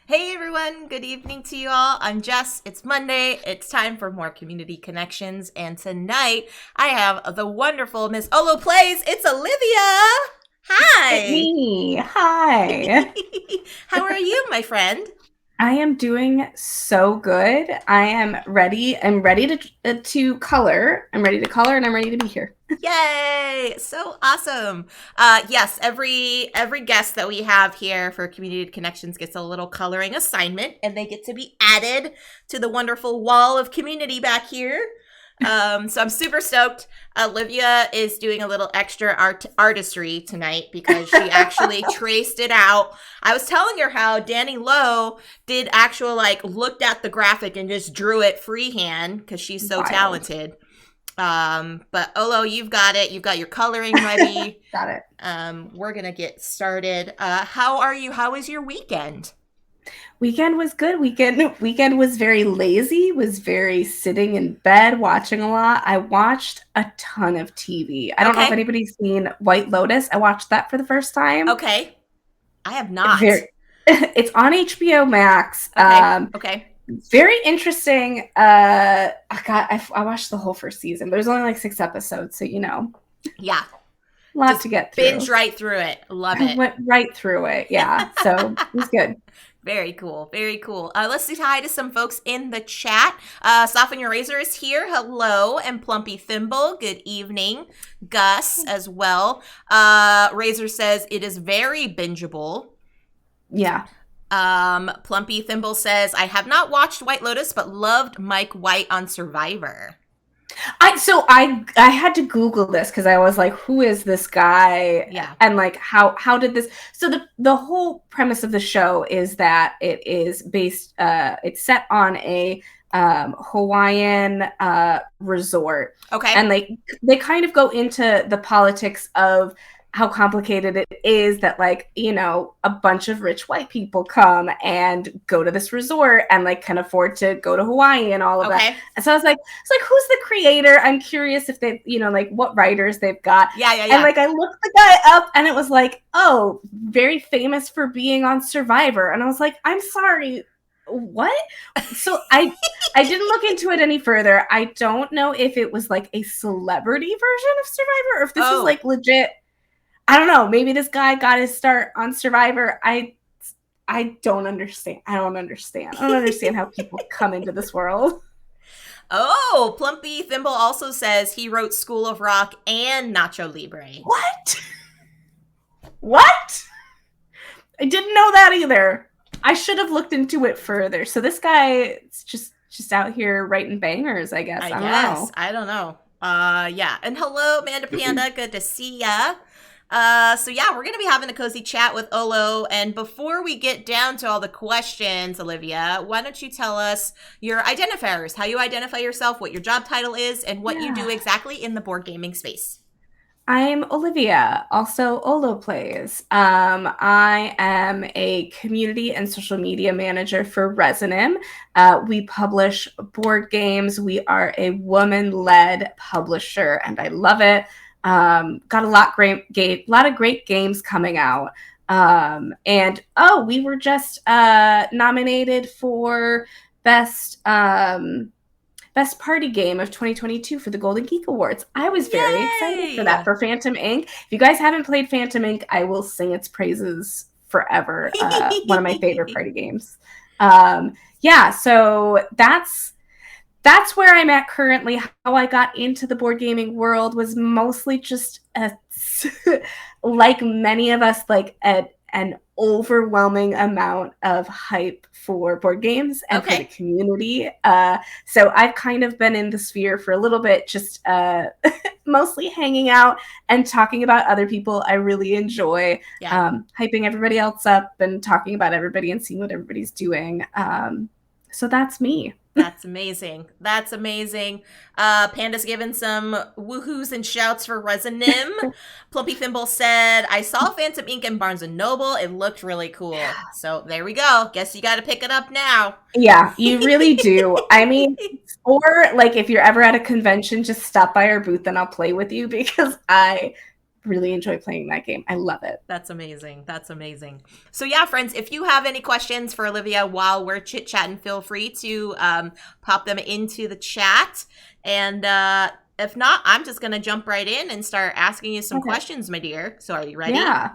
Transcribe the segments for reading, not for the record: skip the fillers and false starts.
Hey everyone, good evening to you all. I'm Jess. It's Monday. It's time for more community connections. And tonight I have the wonderful Miss OlloPlays. It's Olivia. It Hi. me. Hi. How are you, my friend? I am doing so good. I am ready. I'm ready to color. I'm ready to color and I'm ready to be here. Yay! So awesome. Yes, every guest that we have here for Community Connections gets a little coloring assignment, and they get to be added to the wonderful wall of community back here. So I'm super stoked. Olivia is doing a little extra artistry tonight because she actually traced it out. I was telling her how Danny Lowe did actual looked at the graphic and just drew it freehand because she's so Wild. talented. But Olo, you've got it. You've got your coloring ready. Got it. We're gonna get started. How are you? How was your weekend? Weekend was good. Weekend was very lazy, was very sitting in bed watching a lot. I watched a ton of TV. I don't know if Okay. anybody's seen White Lotus. I watched that for the first time. Okay. I have not. Very it's on HBO Max. Okay. Okay. Very interesting. I watched the whole first season, but there's only like 6 episodes, so Yeah. a lot Just to get binge through. right through it. Love I it. went right through it. Yeah, so it was good. Very cool. Very cool. Let's say hi to some folks in the chat. Soften Your Razor is here. Hello. And Plumpy Thimble. Good evening. Gus as well. Razor says it is very bingeable. Yeah. Plumpy Thimble says, I have not watched White Lotus, but loved Mike White on Survivor. I had to Google this because I was like, who is this guy? Yeah. And like how did this so the whole premise of the show is that it is based it's set on a Hawaiian resort. Okay. And like they kind of go into the politics of how complicated it is that a bunch of rich white people come and go to this resort and like can afford to go to Hawaii and all of that. Okay. And so I was like, it's like, who's the creator? I'm curious if they, like what writers they've got. Yeah, yeah, And yeah. like I looked the guy up and it was like, oh, very famous for being on Survivor. And I was like, I'm sorry, what? So I didn't look into it any further. I don't know if it was like a celebrity version of Survivor or if this was Oh. like legit. I don't know. Maybe this guy got his start on Survivor. I don't understand. I don't understand. I don't understand how people come into this world. Oh, Plumpy Thimble also says he wrote School of Rock and Nacho Libre. What? What? I didn't know that either. I should have looked into it further. So this guy is just out here writing bangers, I guess. I I don't guess. know. I don't know. Yeah. And hello, Amanda Panda. Good to see ya. So yeah, we're gonna be having a cozy chat with Olo. And before we get down to all the questions, Olivia, why don't you tell us your identifiers, how you identify yourself, what your job title is, and what you Yeah. do exactly in the board gaming space? I'm Olivia, also OlloPlays. I am a community and social media manager for Resonim. We publish board games. We are a woman-led publisher, and I love it. Got lot of great games coming out. And we were just nominated for best Best Party Game of 2022 for the Golden Geek Awards. I was very excited for that Yay! for Phantom Inc. If you guys haven't played Phantom Inc., I will sing its praises forever. One of my favorite party games. Yeah, so that's where I'm at currently. How I got into the board gaming world was mostly just like many of us, like an overwhelming amount of hype for board games and for the Okay. community. So I've kind of been in the sphere for a little bit, just mostly hanging out and talking about other people I really enjoy, Yeah. hyping everybody else up and talking about everybody and seeing what everybody's doing. So that's me. That's amazing. That's amazing. Panda's given some woohoos and shouts for Resonim. Plumpy Thimble said, I saw Phantom Ink in Barnes& and Noble. It looked really cool. So there we go. Guess you got to pick it up now. Yeah, you really do. I mean, or like if you're ever at a convention, just stop by our booth and I'll play with you because I really enjoy playing that game. I love it. That's amazing. That's amazing. So yeah, friends, if you have any questions for Olivia while we're chit chatting, feel free to pop them into the chat. And if not, I'm just gonna jump right in and start asking you some Okay. questions, my dear. So are you ready? Yeah.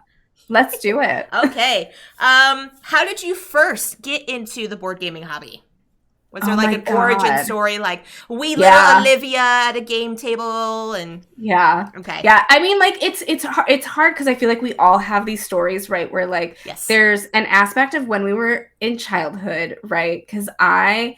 Let's do it. Okay. How did you first get into the board gaming hobby? Was there Oh like my an origin God. story, like wee little Yeah. Olivia at a game table, and Yeah. okay, Yeah. I mean, like it's hard because I feel like we all have these stories, right? Where like yes, there's an aspect of when we were in childhood, right? Because I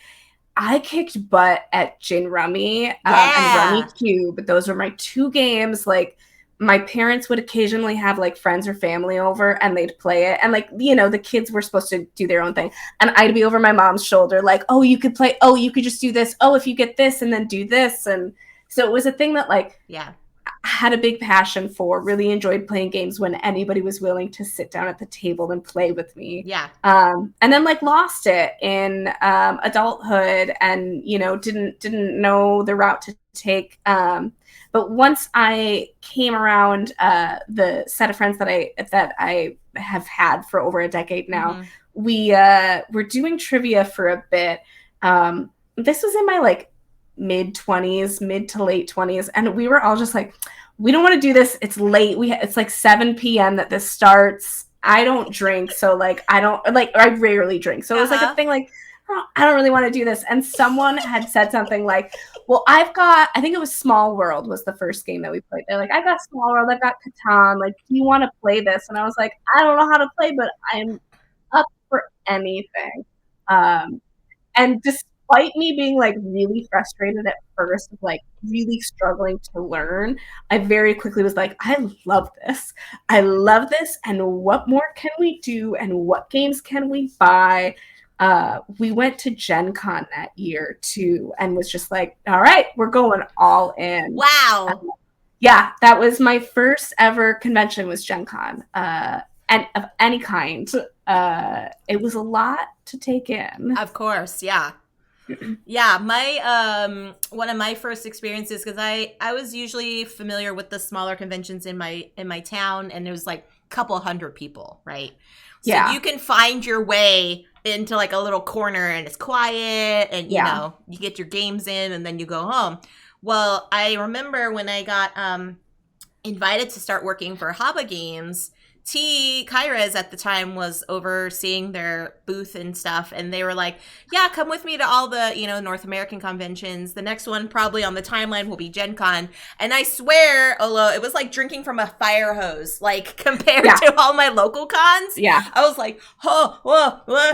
kicked butt at Gin Rummy and Rummy yeah, Cube. Those were my two games. Like my parents would occasionally have like friends or family over and they'd play it. And like, you know, the kids were supposed to do their own thing. And I'd be over my mom's shoulder, like, oh, you could play, oh, you could just do this. Oh, if you get this and then do this. And so it was a thing that like yeah, had a big passion for, really enjoyed playing games when anybody was willing to sit down at the table and play with me. yeah. And then like lost it in adulthood and, you know, didn't know the route to take. But once I came around the set of friends that I have had for over a decade now, Mm-hmm. we were doing trivia for a bit. This was in my like mid to late 20s, and we were all just like, we don't want to do this, it's late, it's like 7 p.m. that this starts. I don't drink, so like I rarely drink, so it was like a thing like, oh, I don't really want to do this. And someone had said something like, well, I think it was Small World was the first game that we played. They're like, I got Small World, I've got Catan, like, do you want to play this? And I was like, I don't know how to play, but I'm up for anything. And despite me being like really frustrated at first, like really struggling to learn, I very quickly was like, I love this. I love this. And what more can we do? And what games can we buy? We went to Gen Con that year too, and was just like, all right, we're going all in. Wow. Yeah, that was my first ever convention, was Gen Con. And of any kind. It was a lot to take in. Of course, yeah. Yeah, my one of my first experiences, because I was usually familiar with the smaller conventions in my town, and it was like a couple hundred people, right? So Yeah. you can find your way into like a little corner and it's quiet, and you know, you get your games in and then you go home. Well, I remember when I got invited to start working for Haba Games, T. Kyrez at the time was overseeing their booth and stuff, and they were like, yeah, come with me to all the, you know, North American conventions. The next one probably on the timeline will be Gen Con. And I swear, Olo, it was like drinking from a fire hose, like compared to all my local cons. Yeah. I was like, oh, whoa, whoa,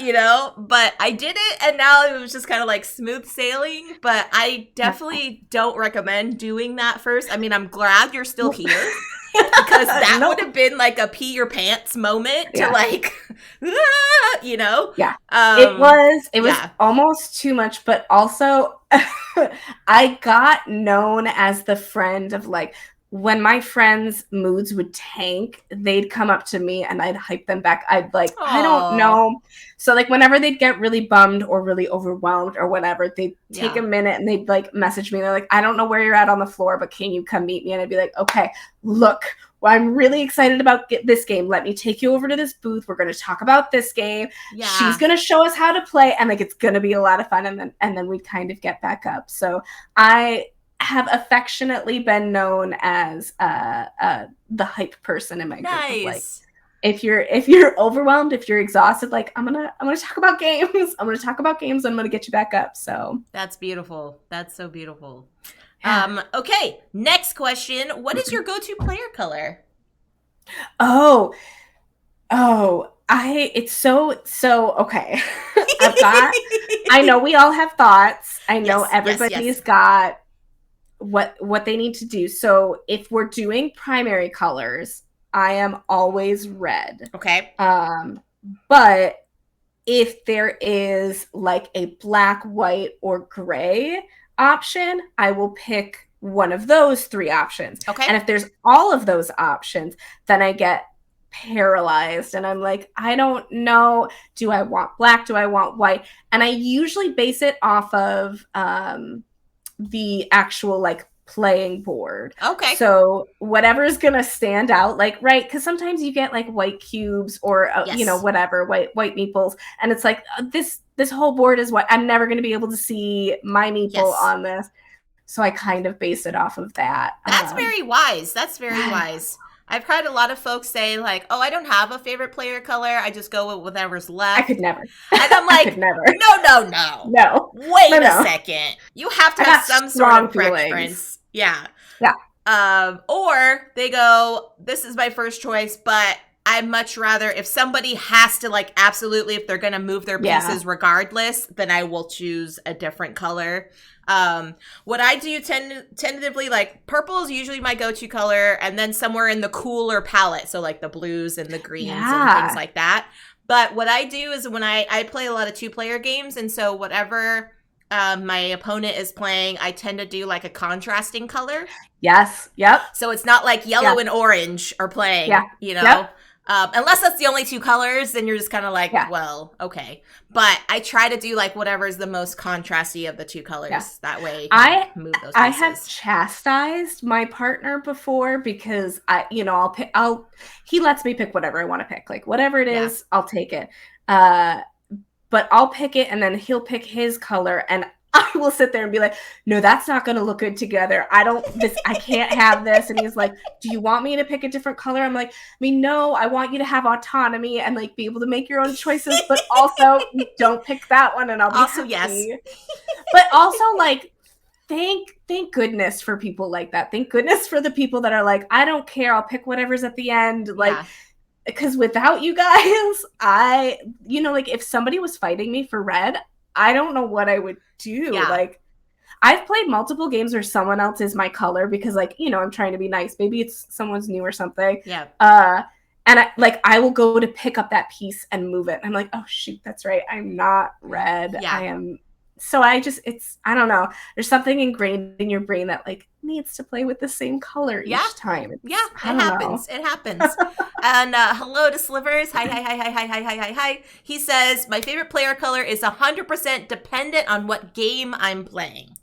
you know, but I did it, and now it was just kind of like smooth sailing. But I definitely don't recommend doing that first. I mean, I'm glad you're still here. Because that would have been like a pee your pants moment to like, you know? Yeah. It was almost too much, but also I got known as the friend of like, when my friends' moods would tank, they'd come up to me and I'd hype them back. I'd like, aww, I don't know. So like whenever they'd get really bummed or really overwhelmed or whatever, they'd take a minute and they'd like message me. They're like, I don't know where you're at on the floor, but can you come meet me? And I'd be like, okay, look, well, I'm really excited about this game. Let me take you over to this booth. We're going to talk about this game. Yeah. She's going to show us how to play, and like it's going to be a lot of fun. And then we kind of get back up. So I have affectionately been known as the hype person in my group. Of, like, if you're overwhelmed, if you're exhausted, like I'm gonna talk about games. I'm gonna talk about games. And I'm gonna get you back up. So that's beautiful. That's so beautiful. Okay, next question. What is your go-to player color? It's so okay. I know we all have thoughts. I know everybody's got what they need to do. So if we're doing primary colors, I am always red. Okay. But if there is like a black, white, or gray option, I will pick one of those three options. Okay. And if there's all of those options, then I get paralyzed and I'm like, I don't know. Do I want black? Do I want white? And I usually base it off of the actual like playing board. Okay. So whatever is going to stand out, like, right, because sometimes you get like white cubes or Yes. whatever, white meeples, and it's like this whole board is what I'm never going to be able to see my meeple Yes. on this. So I kind of base it off of that. That's very wise. That's very wise. I've heard a lot of folks say, like, oh, I don't have a favorite player color. I just go with whatever's left. I could never. And I'm like, I could never. No. Wait a second. You have to have some sort of preference. Feelings. Yeah. Yeah. Or they go, this is my first choice, but I'd much rather, if somebody has to, like, absolutely, if they're going to move their pieces regardless, then I will choose a different color. What I do tentatively, like, purple is usually my go-to color, and then somewhere in the cooler palette, so like the blues and the greens and things like that. But what I do is when I play a lot of 2-player games, and so whatever my opponent is playing, I tend to do like a contrasting color. Yes. Yep. So it's not like yellow and orange are playing, you know? Yep. Unless that's the only 2 colors, then you're just kind of like, well, okay. But I try to do like whatever is the most contrasty of the 2 colors. Yeah. That way you can move those pieces. I have chastised my partner before because he lets me pick whatever I want to pick. Like whatever it is, I'll take it. But I'll pick it and then he'll pick his color and I will sit there and be like, no, that's not going to look good together. I can't have this. And he's like, do you want me to pick a different color? I'm like, I mean, no, I want you to have autonomy and like be able to make your own choices, but also don't pick that one. And I'll be also, happy. Yes. But also like, thank goodness for people like that. Thank goodness for the people that are like, I don't care. I'll pick whatever's at the end. Like, because without you guys, like if somebody was fighting me for red, I don't know what I would do. Yeah. Like I've played multiple games where someone else is my color because like, I'm trying to be nice. Maybe it's someone's new or something. Yeah. And I will go to pick up that piece and move it. I'm like, oh shoot, that's right. I'm not red. Yeah. I am. So I don't know. There's something ingrained in your brain that like needs to play with the same color each time. It happens. It happens. And hello to Slivers. Hi. He says, my favorite player color is 100% dependent on what game I'm playing.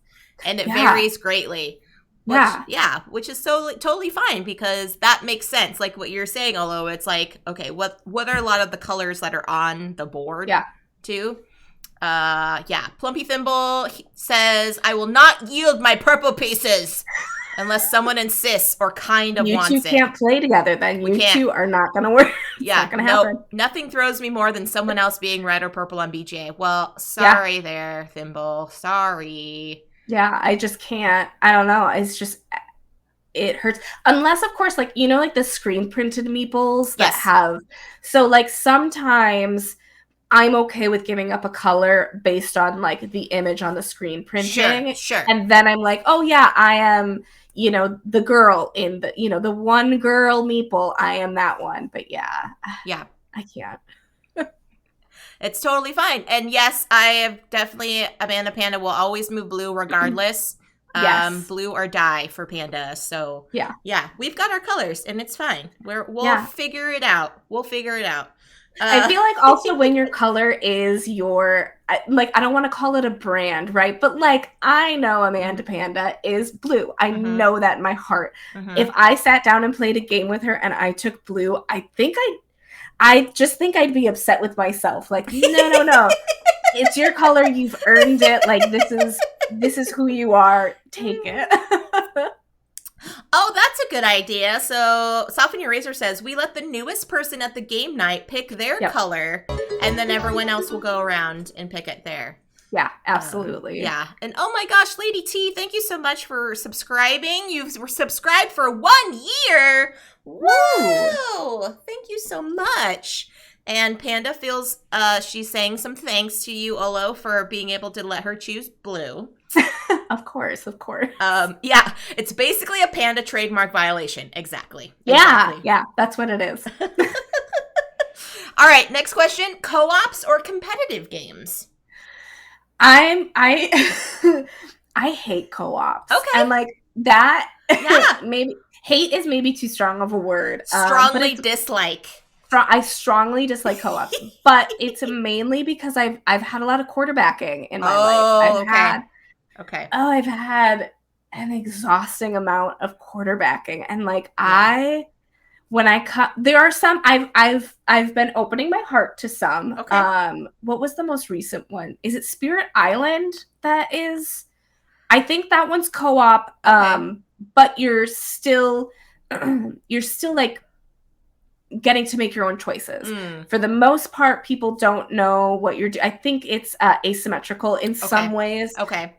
And it varies greatly. Which is totally fine because that makes sense. Like what you're saying, although it's like, okay, what are a lot of the colors that are on the board too? Plumpy Thimble says, I will not yield my purple pieces unless someone insists or kind of wants it. You two can't play together then. You two are not going to work. It's not going to happen. Nothing throws me more than someone else being red or purple on BJ. Well, sorry there, Thimble. Sorry. Yeah, I just can't. I don't know. It's just, it hurts. Unless, of course, like, like the screen printed meeples that have, so like sometimes I'm okay with giving up a color based on like the image on the screen printing. Sure. And then I'm like, oh yeah, I am, the girl in the, the one girl meeple. I am that one. But yeah, I can't. It's totally fine. And yes, I have definitely, Amanda Panda will always move blue regardless. Yes. Blue or die for Panda. So yeah, we've got our colors and it's fine. We'll figure it out. I feel like also when your color is your, like, I don't want to call it a brand, right? But like, I know Amanda Panda is blue. I know that in my heart. If I sat down and played a game with her and I took blue, I just think I'd be upset with myself. Like, no. It's your color. You've earned it. Like, this is who you are. Take it. Oh, that's a good idea. So Soften Your Razor says, we let the newest person at the game night pick their color, and then everyone else will go around and pick it there. Yeah, absolutely. And oh my gosh, Lady T, thank you so much for subscribing. You've subscribed for 1 year. Whoa! Thank you so much. And Panda feels she's saying some thanks to you, Olo, for being able to let her choose blue. Of course. It's basically a Panda trademark violation. Exactly. Yeah, that's what it is. All right, next question. Co-ops or competitive games? I hate co-ops. Okay. And like that, maybe hate is maybe too strong of a word. Strongly dislike. I strongly dislike co-ops, but it's mainly because I've had a lot of quarterbacking in my life. I've had an exhausting amount of quarterbacking. And like Yeah. when I cut, there are some I've been opening my heart to some. Okay. What was the most recent one? Is it Spirit Island? That is, I think that one's co-op. Okay. But you're still you're still like getting to make your own choices. Mm. For the most part, people don't know what you're doing. I think it's asymmetrical in some Okay. ways. Okay.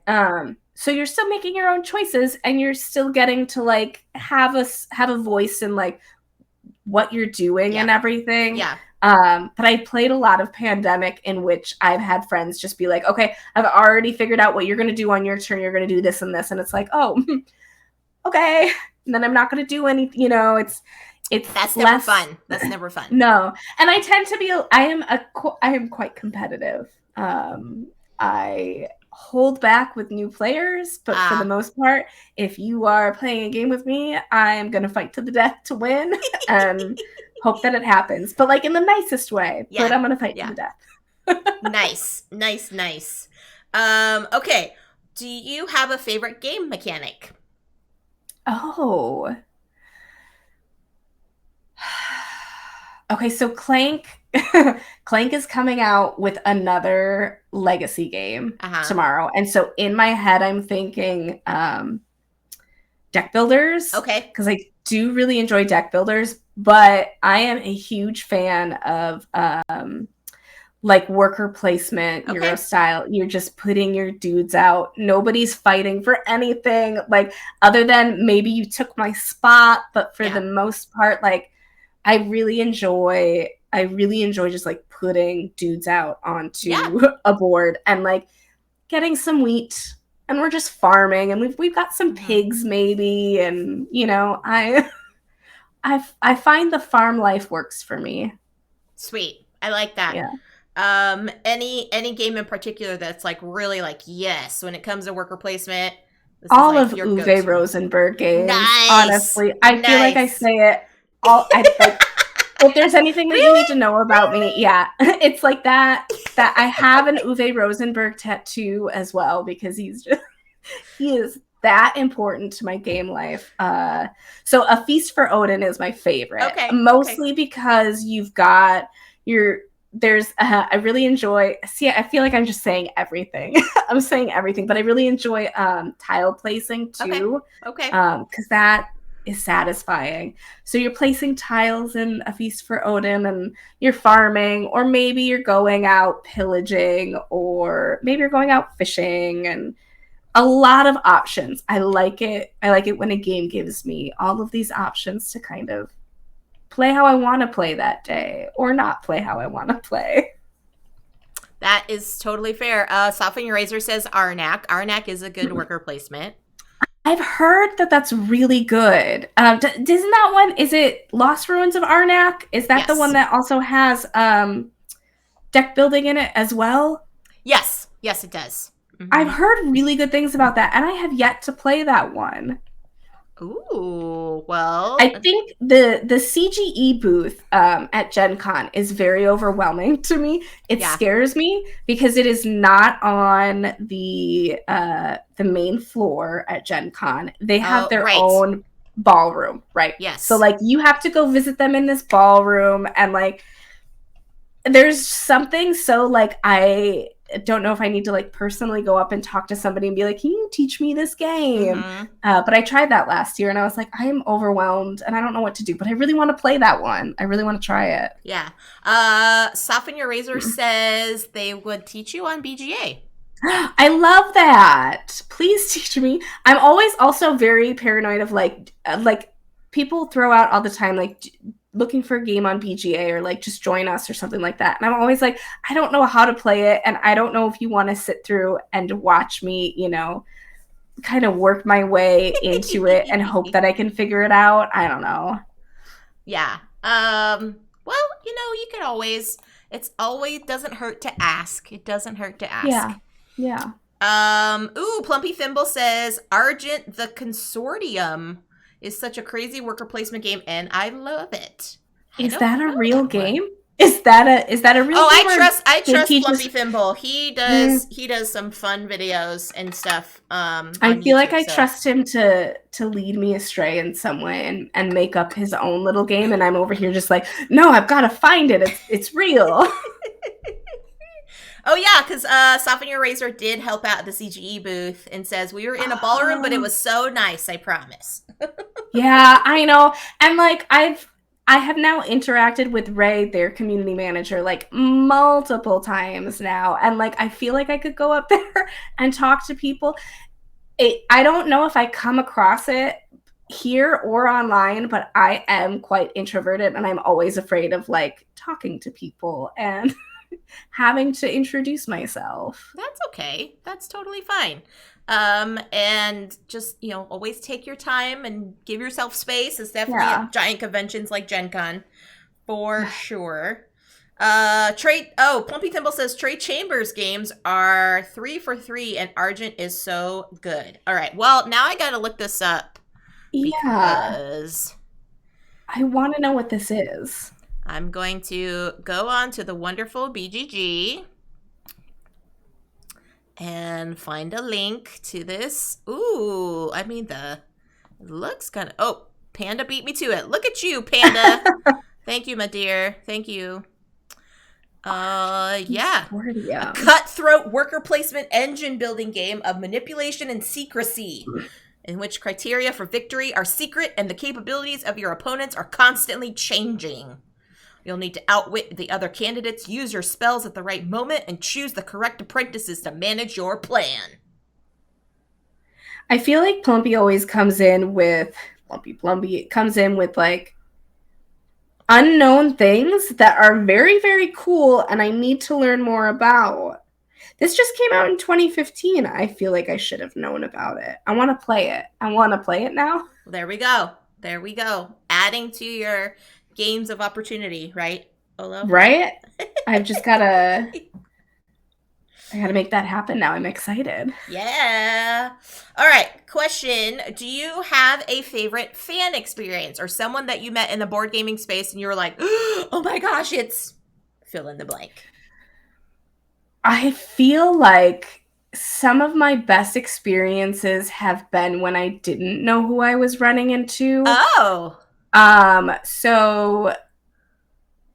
So you're still making your own choices, and you're still getting to like have a voice in like what you're doing and Yeah. everything. Yeah. But I played a lot of Pandemic, in which I've had friends just be like, okay, I've already figured out what you're going to do on your turn. You're going to do this and this. And it's like, oh, okay. And then I'm not going to do anything, it's That's never less fun. That's never fun. no. And I tend to be, I am quite competitive. I hold back with new players, but for the most part, if you are playing a game with me, I'm going to fight to the death to win and hope that it happens. But like in the nicest way, Yeah. but I'm going to fight Yeah. to the death. Nice. Nice. Nice. Okay. Do you have a favorite game mechanic? Oh. Okay, so Clank Clank is coming out with another legacy game tomorrow. And so in my head I'm thinking deck builders. Okay. Because I do really enjoy deck builders, but I am a huge fan of like worker placement, Euro style. You're just putting your dudes out. Nobody's fighting for anything, like other than maybe you took my spot, but for the most part, like I really enjoy just like putting dudes out onto a board and like getting some wheat, and we're just farming, and we've got some pigs maybe, and I find the farm life works for me. Sweet. I like that. Yeah. Any game in particular that's like really like yes when it comes to worker placement? All of Uwe Rosenberg games. Nice. Honestly, I feel like I say it all. If there's anything that you need to know about me, it's like that. That I have an Uwe Rosenberg tattoo as well, because he is that important to my game life. So A Feast for Odin is my favorite. Okay. Mostly because you've got I really enjoy. See, I feel like I'm just saying everything. I'm saying everything, but I really enjoy tile placing too. Okay. Because that is satisfying. So you're placing tiles in A Feast for Odin, and you're farming, or maybe you're going out pillaging, or maybe you're going out fishing, and a lot of options. I like it when a game gives me all of these options to kind of play how I want to play that day, or not play how I want to play. That is totally fair. Soften Your Razor says Arnak. Arnak is a good worker placement. I've heard that that's really good. Isn't that one? Is it Lost Ruins of Arnak? Is that the one that also has deck building in it as well? Yes. Yes, it does. Mm-hmm. I've heard really good things about that, and I have yet to play that one. Ooh, well. I think the CGE booth at Gen Con is very overwhelming to me. It scares me because it is not on the main floor at Gen Con. They have their own ballroom, right? Yes. So like you have to go visit them in this ballroom, and like there's something so like I don't know if I need to like personally go up and talk to somebody and be like, can you teach me this game? But I tried that last year, and I was like, I am overwhelmed and I don't know what to do, but I really want to play that one. I really want to try it. Yeah. Soften Your Razor says they would teach you on BGA. I love that. Please teach me. I'm always also very paranoid of like people throw out all the time like looking for a game on BGA, or like just join us or something like that. And I'm always like, I don't know how to play it, and I don't know if you want to sit through and watch me, kind of work my way into it and hope that I can figure it out. I don't know. Yeah. Well, you could always, doesn't hurt to ask. It doesn't hurt to ask. Yeah. Plumpy Thimble says Argent the Consortium is such a crazy worker placement game, and I love it. Is that a real game? Is that a real Oh, game, or I did trust he Flumpy just? Thimble. Mm, He does some fun videos and stuff I on feel like YouTube. I So trust him to lead me astray in some way and make up his own little game, and I'm over here just like, no, I've got to find it. It's real. oh yeah, because Soften Your Razor did help out at the CGE booth and says we were in a ballroom, but it Oh, was so nice. I promise. yeah, I know. And like I have now interacted with Ray, their community manager, like multiple times now. And like I feel like I could go up there and talk to people. I don't know if I come across it here or online, but I am quite introverted and I'm always afraid of like talking to people and having to introduce myself. That's okay. That's totally fine. And just, always take your time and give yourself space. It's definitely Yeah. at giant conventions like Gen Con for sure. Plumpy Thimble says Trey Chambers games are 3 for 3 and Argent is so good. All right. Well, now I got to look this up Yeah. because I want to know what this is. I'm going to go on to the wonderful BGG and find a link to this. Ooh, I mean, the looks kind of. Oh, Panda beat me to it. Look at you, Panda. Thank you, my dear. Thank you. Yeah. A cutthroat worker placement engine building game of manipulation and secrecy, in which criteria for victory are secret and the capabilities of your opponents are constantly changing. You'll need to outwit the other candidates, use your spells at the right moment, and choose the correct apprentices to manage your plan. I feel like Plumpy always comes in with Plumpy comes in with like unknown things that are very, very cool and I need to learn more about. This just came out in 2015. I feel like I should have known about it. I want to play it. I want to play it now. There we go. There we go. Adding to your games of opportunity, right, Olo? Right? I've just gotta I gotta make that happen now. I'm excited. Yeah. All right. Question. Do you have a favorite fan experience or someone that you met in the board gaming space and you were like, oh my gosh, it's fill in the blank? I feel like some of my best experiences have been when I didn't know who I was running into. Oh. So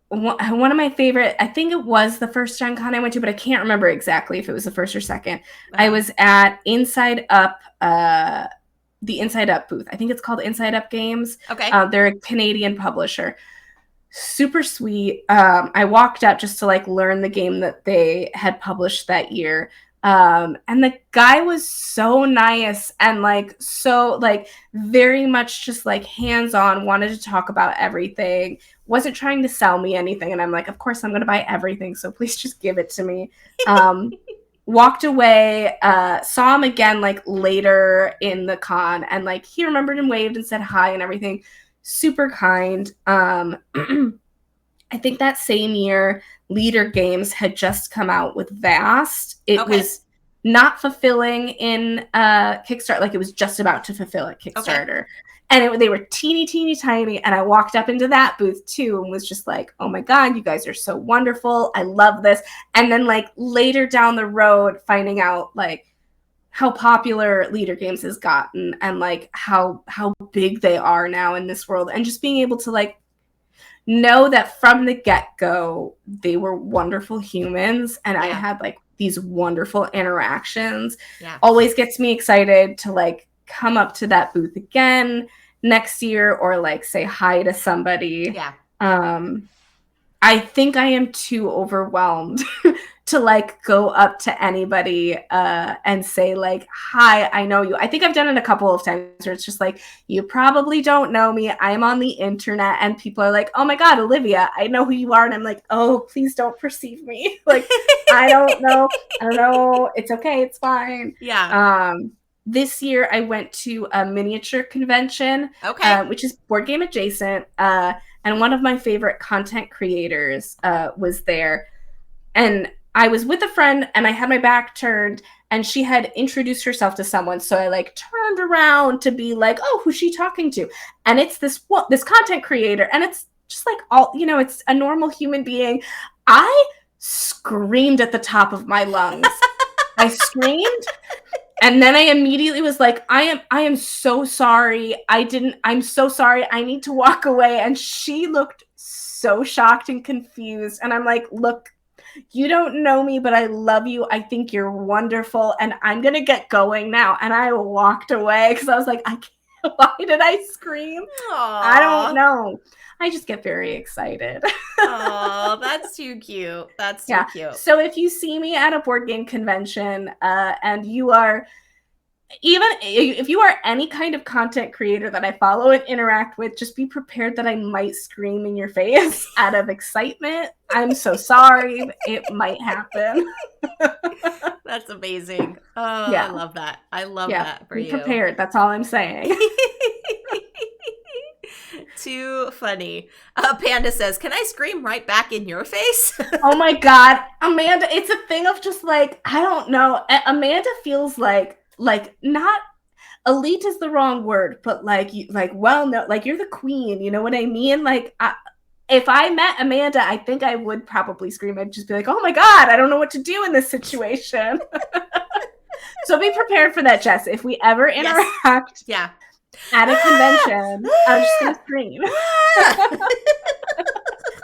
one of my favorite, I think it was the first Gen Con I went to, but I can't remember exactly if it was the first or second. I was at Inside Up, the Inside Up booth. I think it's called Inside Up Games. Okay. They're a Canadian publisher. Super sweet. I walked up just to like learn the game that they had published that year. And the guy was so nice and like so like very much just like hands-on, wanted to talk about everything, wasn't trying to sell me anything. And I'm like, of course I'm gonna buy everything, so please just give it to me. Walked away, saw him again like later in the con, and like he remembered and waved and said hi and everything. Super kind. I think that same year, Leader Games had just come out with Vast. It was not fulfilling in Kickstarter, like it was just about to fulfill at Kickstarter. Okay. And they were teeny, teeny, tiny. And I walked up into that booth too and was just like, oh my God, you guys are so wonderful. I love this. And then like later down the road, finding out like how popular Leader Games has gotten and like how big they are now in this world, and just being able to like know that from the get-go they were wonderful humans and I had like these wonderful interactions always gets me excited to like come up to that booth again next year or like say hi to somebody. I think I am too overwhelmed to like go up to anybody and say like, hi, I know you. I think I've done it a couple of times where it's just like, you probably don't know me. I'm on the internet and people are like, oh my God, Olivia, I know who you are. And I'm like, oh, please don't perceive me. Like, I don't know. It's okay. It's fine. This year I went to a miniature convention, which is board game adjacent. And one of my favorite content creators was there. And I was with a friend and I had my back turned and she had introduced herself to someone. So I like turned around to be like, oh, who's she talking to? And it's this content creator. And it's just like all, it's a normal human being. I screamed at the top of my lungs. I screamed. And then I immediately was like, I am so sorry. I'm so sorry. I need to walk away. And she looked so shocked and confused. And I'm like, look, you don't know me, but I love you. I think you're wonderful. And I'm going to get going now. And I walked away because I was like, I can't. Why did I scream? Aww. I don't know. I just get very excited. Oh, that's too cute. That's too cute. So if you see me at a board game convention and you are, even if you are any kind of content creator that I follow and interact with, just be prepared that I might scream in your face out of excitement. I'm so sorry. It might happen. That's amazing. Oh, yeah. I love that. I love that for you. Be prepared. That's all I'm saying. Too funny. Panda says, can I scream right back in your face? Oh my God. Amanda, it's a thing of just like, I don't know. Amanda feels like not elite is the wrong word, but well, no, like you're the queen. You know what I mean? Like, if I met Amanda, I think I would probably scream. I'd just be like, oh my God, I don't know what to do in this situation. So be prepared for that, Jess. If we ever interact at a convention, I'm just going to scream.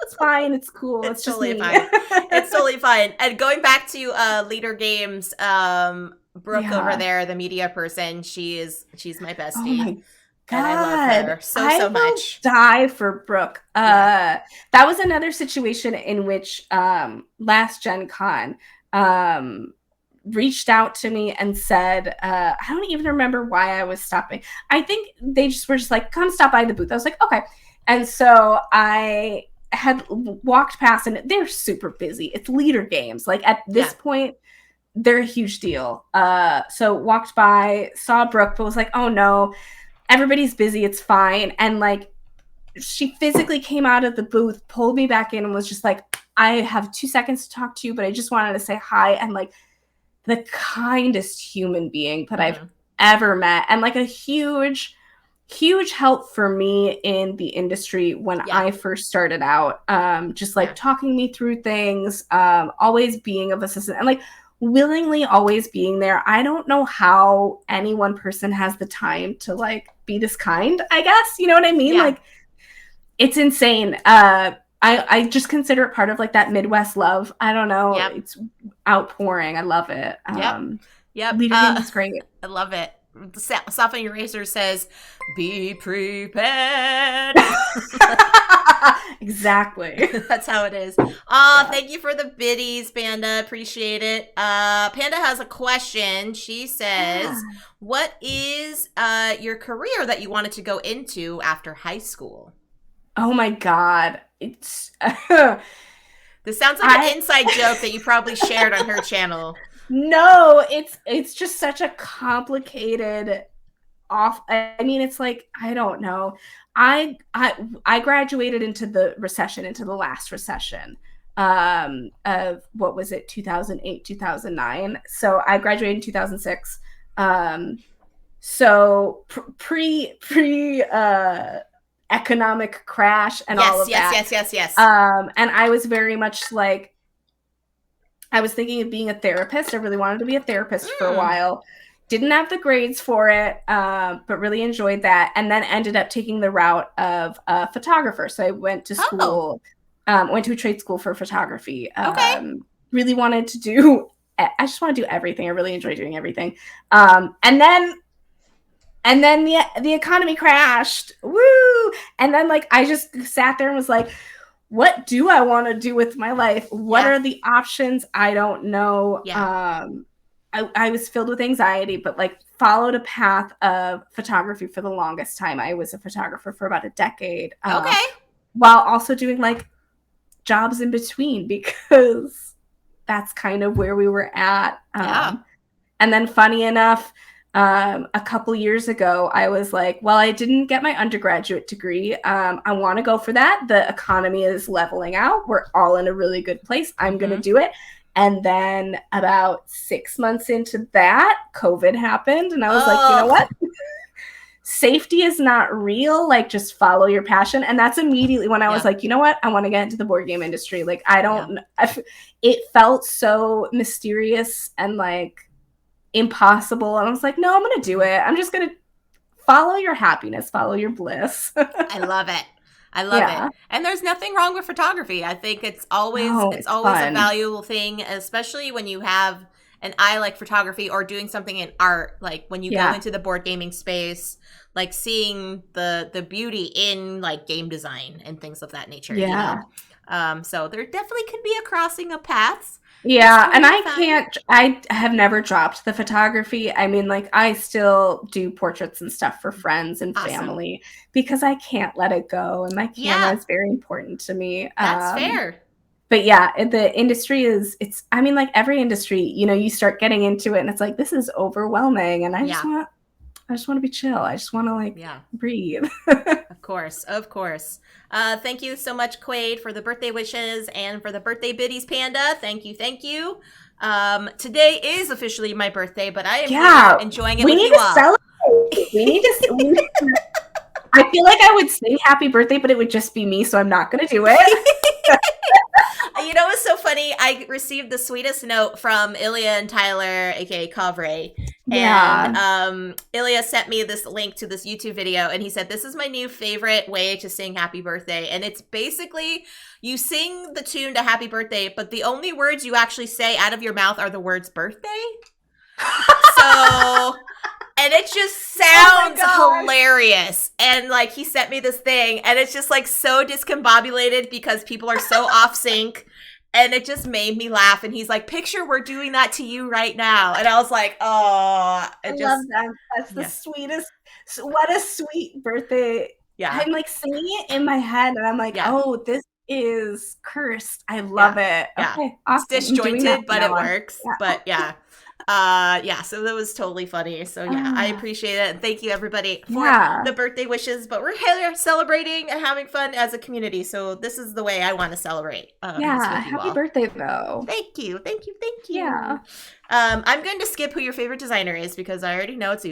It's fine. It's cool. It's totally just fine. It's totally fine. And going back to Leader Games, Brooke over there, the media person, she's my bestie. Oh my God. And I love her so much. I die for Brooke. That was another situation in which last Gen Con reached out to me and said, I don't even remember why I was stopping. I think they were just like, come stop by the booth. I was like, okay. And so I had walked past, and they're super busy. It's Leader Games. Like at this point, they're a huge deal. So walked by, saw Brooke, but was like, oh no, everybody's busy. It's fine. And like, she physically came out of the booth, pulled me back in, and was just like, I have 2 seconds to talk to you, but I just wanted to say hi. And like the kindest human being that I've ever met. And like a huge help for me in the industry when I first started out. Just like talking me through things, always being of assistance, and like willingly always being there. I don't know how any one person has the time to like be this kind, I guess. You know what I mean? Yeah. Like it's insane. I just consider it part of like that Midwest love. I don't know. Yep. It's outpouring. I love it. Yep. Leader Games is great. I love it. Soften Eraser says, be prepared. Exactly. That's how it is. Thank you for the biddies, Panda. Appreciate it. Panda has a question. She says, what is your career that you wanted to go into after high school? Oh my God. It's this sounds like an inside joke that you probably shared on her channel. No, it's just such a complicated I mean, it's like, I don't know. I graduated into the last recession of, what was it, 2008, 2009. So I graduated in 2006. So pre economic crash and all of that. Yes. And I was very much like, I was thinking of being a therapist. I really wanted to be a therapist for a while. Didn't have the grades for it, but really enjoyed that. And then ended up taking the route of a photographer. So I went to school, went to a trade school for photography. Really wanted to do, I just want to do everything. I really enjoy doing everything. And then the economy crashed. Woo! And then like, I just sat there and was like, what do I want to do with my life? What are the options? I don't know. I was filled with anxiety, but like followed a path of photography for the longest time. I was a photographer for about a decade. While also doing like jobs in between, because that's kind of where we were at. And then funny enough, a couple years ago, I was like, well, I didn't get my undergraduate degree. I want to go for that. The economy is leveling out. We're all in a really good place. I'm going to do it. And then about 6 months into that, COVID happened. And I was like, you know what? safety is not real. Like, just follow your passion. And that's immediately when I was like, you know what? I want to get into the board game industry. Like, it felt so mysterious and like impossible. And I was like, no, I'm going to do it. I'm just going to follow your happiness, follow your bliss. I love it. I love it. And there's nothing wrong with photography. I think it's always a valuable thing, especially when you have an eye like photography or doing something in art. Like when you go into the board gaming space, like seeing the beauty in like game design and things of that nature. Yeah. You know? So there definitely could be a crossing of paths. Yeah, and I have never dropped the photography. I mean, like, I still do portraits and stuff for friends and family because I can't let it go. And my camera is very important to me. That's fair. But yeah, the industry I mean, like every industry, you know, you start getting into it and it's like, this is overwhelming. And I just want to be chill. I just want to like breathe. Of course. Thank you so much, Quaid, for the birthday wishes and for the birthday biddies, Panda. Thank you. Today is officially my birthday, but I am here enjoying it with you all. Celebrate. We need to. I feel like I would sing happy birthday, but it would just be me, so I'm not going to do it. You know what's so funny? I received the sweetest note from Ilya and Tyler, aka Kavre. And Ilya sent me this link to this YouTube video, and he said, this is my new favorite way to sing happy birthday. And it's basically you sing the tune to happy birthday, but the only words you actually say out of your mouth are the words birthday. So... And it just sounds hilarious. And like he sent me this thing and it's just like so discombobulated because people are so off sync. And it just made me laugh. And he's like, picture we're doing that to you right now. And I was like, oh. I love that. That's the sweetest. What a sweet birthday. Yeah. I'm like singing it in my head and I'm like, oh, this is cursed. I love it. Yeah. Okay, awesome. It's disjointed, but it works. Yeah. But yeah. So that was totally funny. So yeah, I appreciate it. And thank you everybody for the birthday wishes, but we're here celebrating and having fun as a community. So this is the way I want to celebrate. Happy birthday though. Thank you. Yeah. I'm going to skip who your favorite designer is because I already know it's you.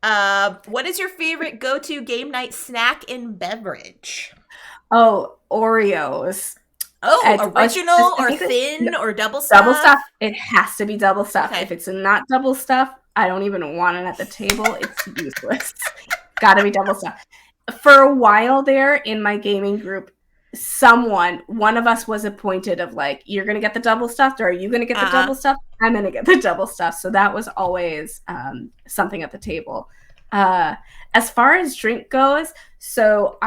What is your favorite go-to game night snack and beverage? Oh, Oreos. Oh, original or thin or double stuff? Double stuff. It has to be double stuff. Okay. If it's not double stuff, I don't even want it at the table. It's useless. Gotta be double stuff. For a while there in my gaming group, one of us was appointed of like, you're going to get the double stuffed or are you going to get the double stuffed? I'm going to get the double stuffed. So that was always something at the table. As far as drink goes, so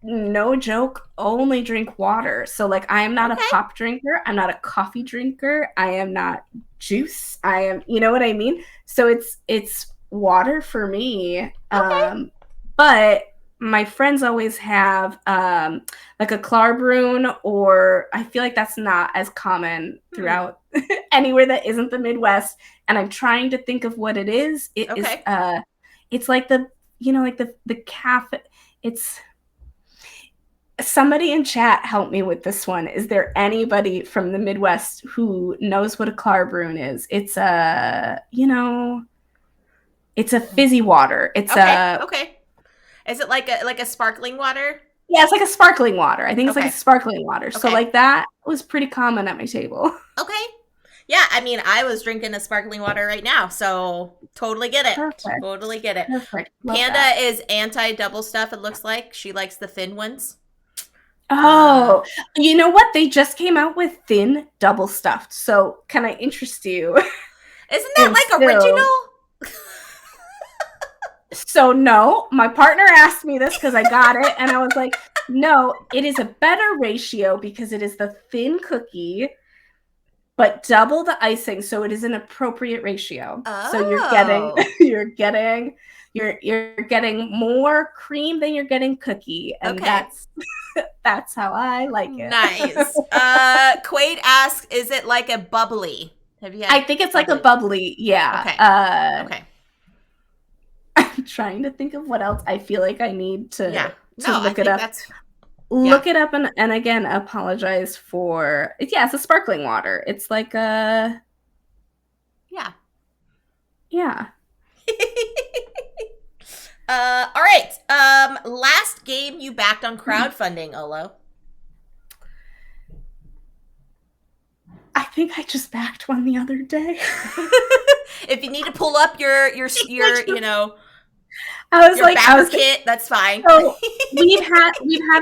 no joke, only drink water. So like I am not a pop drinker. I'm not a coffee drinker. I am not juice. I am, you know what I mean? So it's water for me. But my friends always have like a Klarbrun, or I feel like that's not as common throughout anywhere that isn't the Midwest. And I'm trying to think of what it is. It's like the, you know, like the cafe. It's somebody in chat help me with this one. Is there anybody from the Midwest who knows what a Klarbrun is? It's it's a fizzy water. It's okay. Is it like a sparkling water? Yeah, it's like a sparkling water. I think it's like a sparkling water. So like that was pretty common at my table. Okay. Yeah, I mean, I was drinking a sparkling water right now, so totally get it. Totally get it. Perfect. Panda is anti-double stuff, it looks like. She likes the thin ones. Oh, you know what? They just came out with thin double stuffed. So can I interest you? Isn't that like original? So no, my partner asked me this because I got it. And I was like, no, it is a better ratio because it is the thin cookie, but double the icing. So it is an appropriate ratio. Oh. So you're getting more cream than you're getting cookie. And that's how I like it. Nice. Quaid asks, is it like a bubbly? Have you had I think it's like a bubbly. Yeah. Okay. I'm trying to think of what else I feel like I need to look it up. Look it up and again, apologize for it. Yeah, it's a sparkling water. It's like a Yeah. All right. Last game you backed on crowdfunding, Olo. I think I just backed one the other day. If you need to pull up your I was your like, backer kit, that's fine. So we've had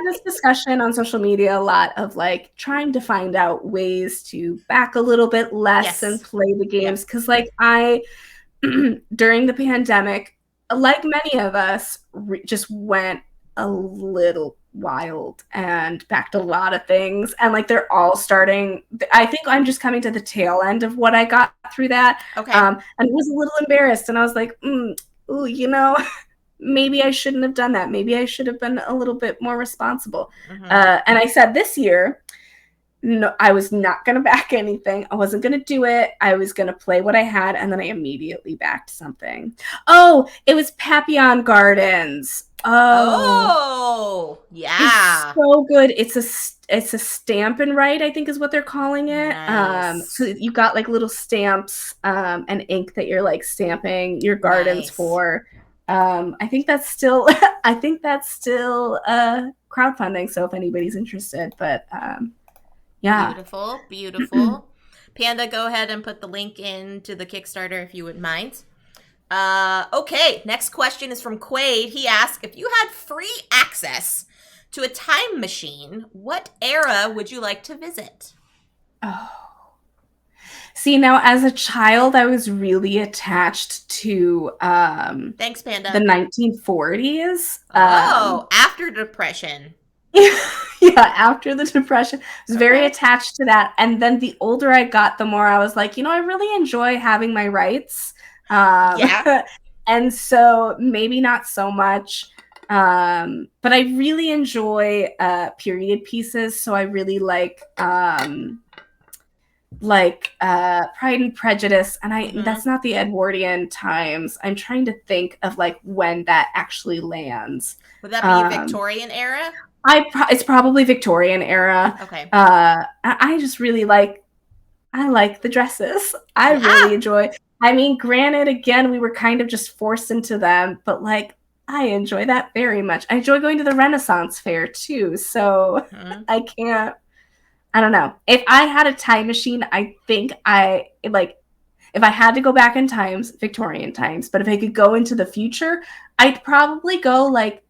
this discussion on social media a lot of like trying to find out ways to back a little bit less and Yes. play the games Yep. because like I during the pandemic, like many of us, just went a little wild and backed a lot of things and like they're all starting. I think I'm just coming to the tail end of what I got through that, Okay. and was a little embarrassed and I was like, ooh, maybe I shouldn't have done that. Maybe I should have been a little bit more responsible. Mm-hmm. And I said this year, no, I was not going to back anything. I wasn't going to do it. I was going to play what I had, and then I immediately backed something. Oh, it was Papillon Gardens. Oh, yeah. It's so good. It's a stamp and write, I think is what they're calling it. Nice. So you got like little stamps and ink that you're like stamping your gardens Nice. for. I think that's still crowdfunding. So if anybody's interested, but yeah. Beautiful. Panda, go ahead and put the link into the Kickstarter if you wouldn't mind. Okay, next question is from Quaid. He asked, if you had free access to a time machine, what era would you like to visit? Oh. See, now as a child, I was really attached to Thanks, Panda. the 1940s. After Depression. Yeah, after the Depression. I was very attached to that. And then the older I got, the more I was like, I really enjoy having my rights. Yeah. And so maybe not so much. But I really enjoy period pieces. So I really like Pride and Prejudice, and that's not the Edwardian times. I'm trying to think of like when that actually lands. Would that be Victorian era? It's probably Victorian era. Okay. I just really like the dresses. I really enjoy. I mean, granted, again, we were kind of just forced into them, but like I enjoy that very much. I enjoy going to the Renaissance fair too. So I can't. I don't know. If I had a time machine, I think if I had to go back in times, Victorian times, but if I could go into the future, I'd probably go like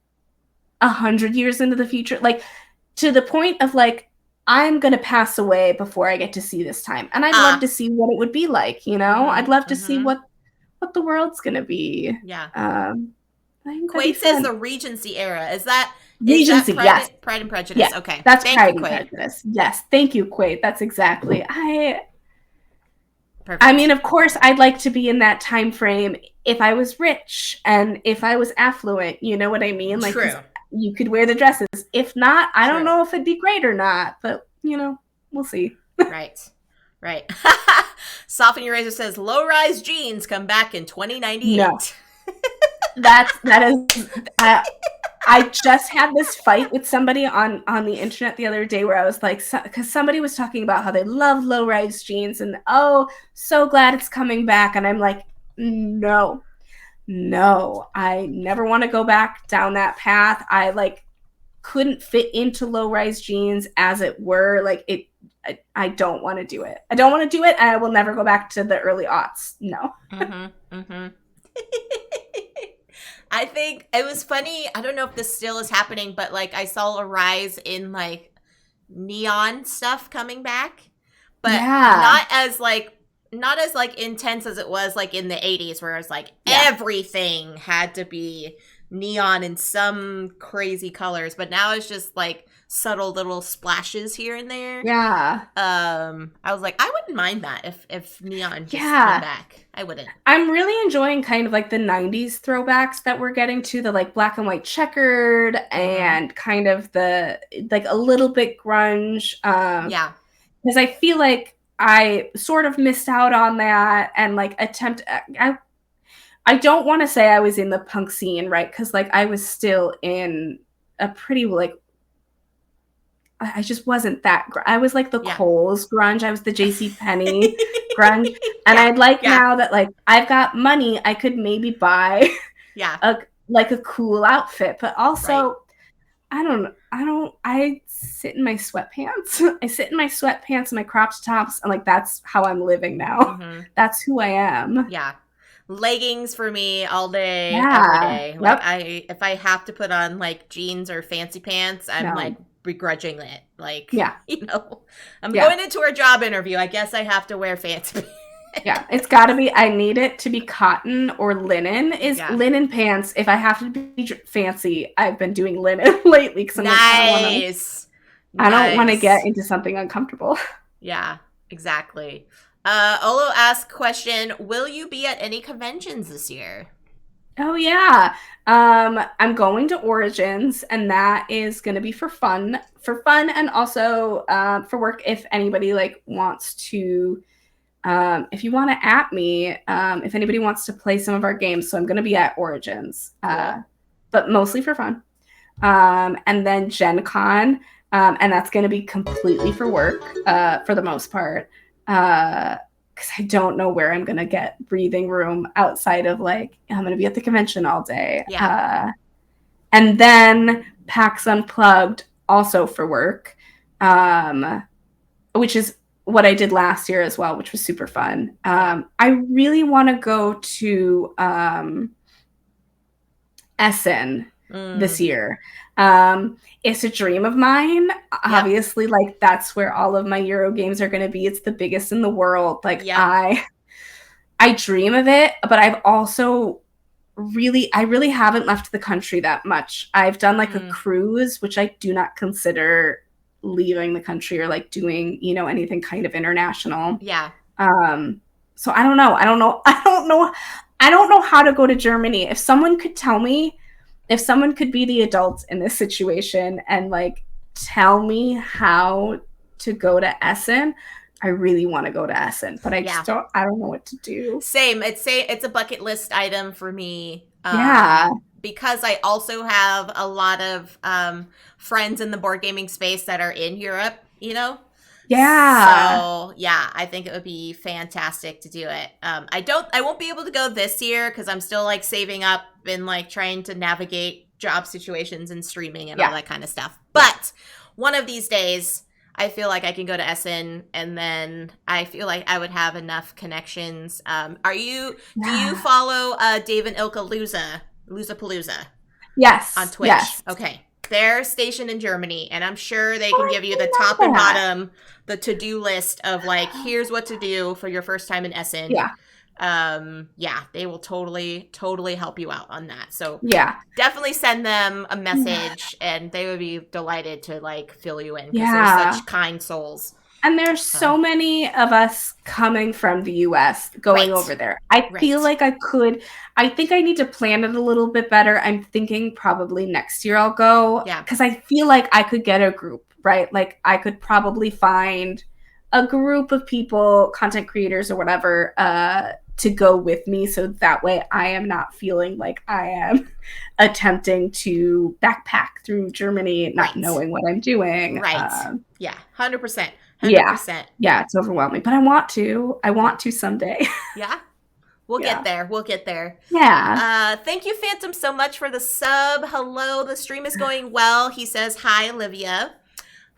100 years into the future, like to the point of like, I'm going to pass away before I get to see this time. And I'd love to see what it would be like, I'd love to see what the world's going to be. Yeah. Quaid says the Regency era. Is that Regency? Yes. Pride and Prejudice. Yes. Okay. That's Pride and Prejudice. Yes. Thank you, Quaid. That's exactly. Perfect. I mean, of course, I'd like to be in that time frame if I was rich and if I was affluent. You know what I mean? Like, true. You could wear the dresses. If not, I don't know if it'd be great or not. But we'll see. Right. Soften Your Razor says low-rise jeans come back in 2098. No. that is. I just had this fight with somebody on the internet the other day where I was like, because somebody was talking about how they love low-rise jeans and so glad it's coming back, and I'm like, no, I never want to go back down that path. I like couldn't fit into low-rise jeans as it were. Like it, I don't want to do it. I don't want to do it, and I will never go back to the early aughts. No. I think it was funny. I don't know if this still is happening, but like I saw a rise in like neon stuff coming back, but not as intense as it was like in the 80s where it was like everything had to be neon in some crazy colors, but now it's just like subtle little splashes here and there. Yeah. I was like, I wouldn't mind that if neon just came back. I wouldn't. I'm really enjoying kind of like the 90s throwbacks that we're getting to, the like black and white checkered and kind of the like a little bit grunge. Because I feel like I sort of missed out on that and like I don't want to say I was in the punk scene, right? Because like I was still in a pretty like I just wasn't that. I was like the Kohl's grunge. I was the JCPenney grunge, and I'd like now that like I've got money, I could maybe buy like a cool outfit, but Right. also I sit in my sweatpants. I sit in my sweatpants and my cropped tops, and like that's how I'm living now. Mm-hmm. That's who I am. Yeah. Leggings for me all day, every Yeah. day. Like Yep. if I have to put on like jeans or fancy pants, I'm like No. begrudging it. Like, Yeah. I'm Yeah. going into a job interview. I guess I have to wear fancy Yeah. It's got to be, I need it to be cotton or linen. Is Yeah. linen pants. If I have to be fancy, I've been doing linen lately because I'm like, Nice. I don't want to get Nice. into something uncomfortable. Yeah, exactly. Olo asked question, will you be at any conventions this year? Oh yeah. I'm going to Origins, and that is going to be for fun, and also for work. If anybody like wants to, if you want to at me, if anybody wants to play some of our games, so I'm going to be at Origins, Cool. but mostly for fun. And then Gen Con, and that's going to be completely for work for the most part. Because I don't know where I'm going to get breathing room outside of like, I'm going to be at the convention all day. Yeah. And then PAX Unplugged also for work, which is what I did last year as well, which was super fun. I really want to go to Essen this year. It's a dream of mine. Obviously, like that's where all of my Euro games are going to be. It's the biggest in the world. Like I dream of it, but I've also I really haven't left the country that much. I've done like a cruise, which I do not consider leaving the country or like doing, anything kind of international. Yeah. So I don't know. I don't know how to go to Germany. If someone could tell me, if someone could be the adult in this situation and like tell me how to go to Essen, I really want to go to Essen, but I just don't know what to do. Same. It's a bucket list item for me. Yeah. Because I also have a lot of friends in the board gaming space that are in Europe, Yeah. So yeah, I think it would be fantastic to do it. I won't be able to go this year because I'm still like saving up and like trying to navigate job situations and streaming and all that kind of stuff. But one of these days, I feel like I can go to Essen, and then I feel like I would have enough connections. Do you follow Dave and Ilka Luzapalooza? Yes. On Twitch. Yes. Okay. They're stationed in Germany, and I'm sure they can give you the top and bottom, the to-do list of like, here's what to do for your first time in Essen. They will totally help you out on that. So definitely send them a message, and they would be delighted to like fill you in because they're such kind souls. And there's so many of us coming from the US going over there. I feel like I think I need to plan it a little bit better. I'm thinking probably next year I'll go. Because I feel like I could get a group, right? Like I could probably find a group of people, content creators or whatever, to go with me. So that way I am not feeling like I am attempting to backpack through Germany, not knowing what I'm doing. Right. 100%. 100%. Yeah, it's overwhelming, but I want to someday. Yeah. We'll get there. Yeah. Thank you, Phantom, so much for the sub. Hello, the stream is going well. He says, hi, Olivia.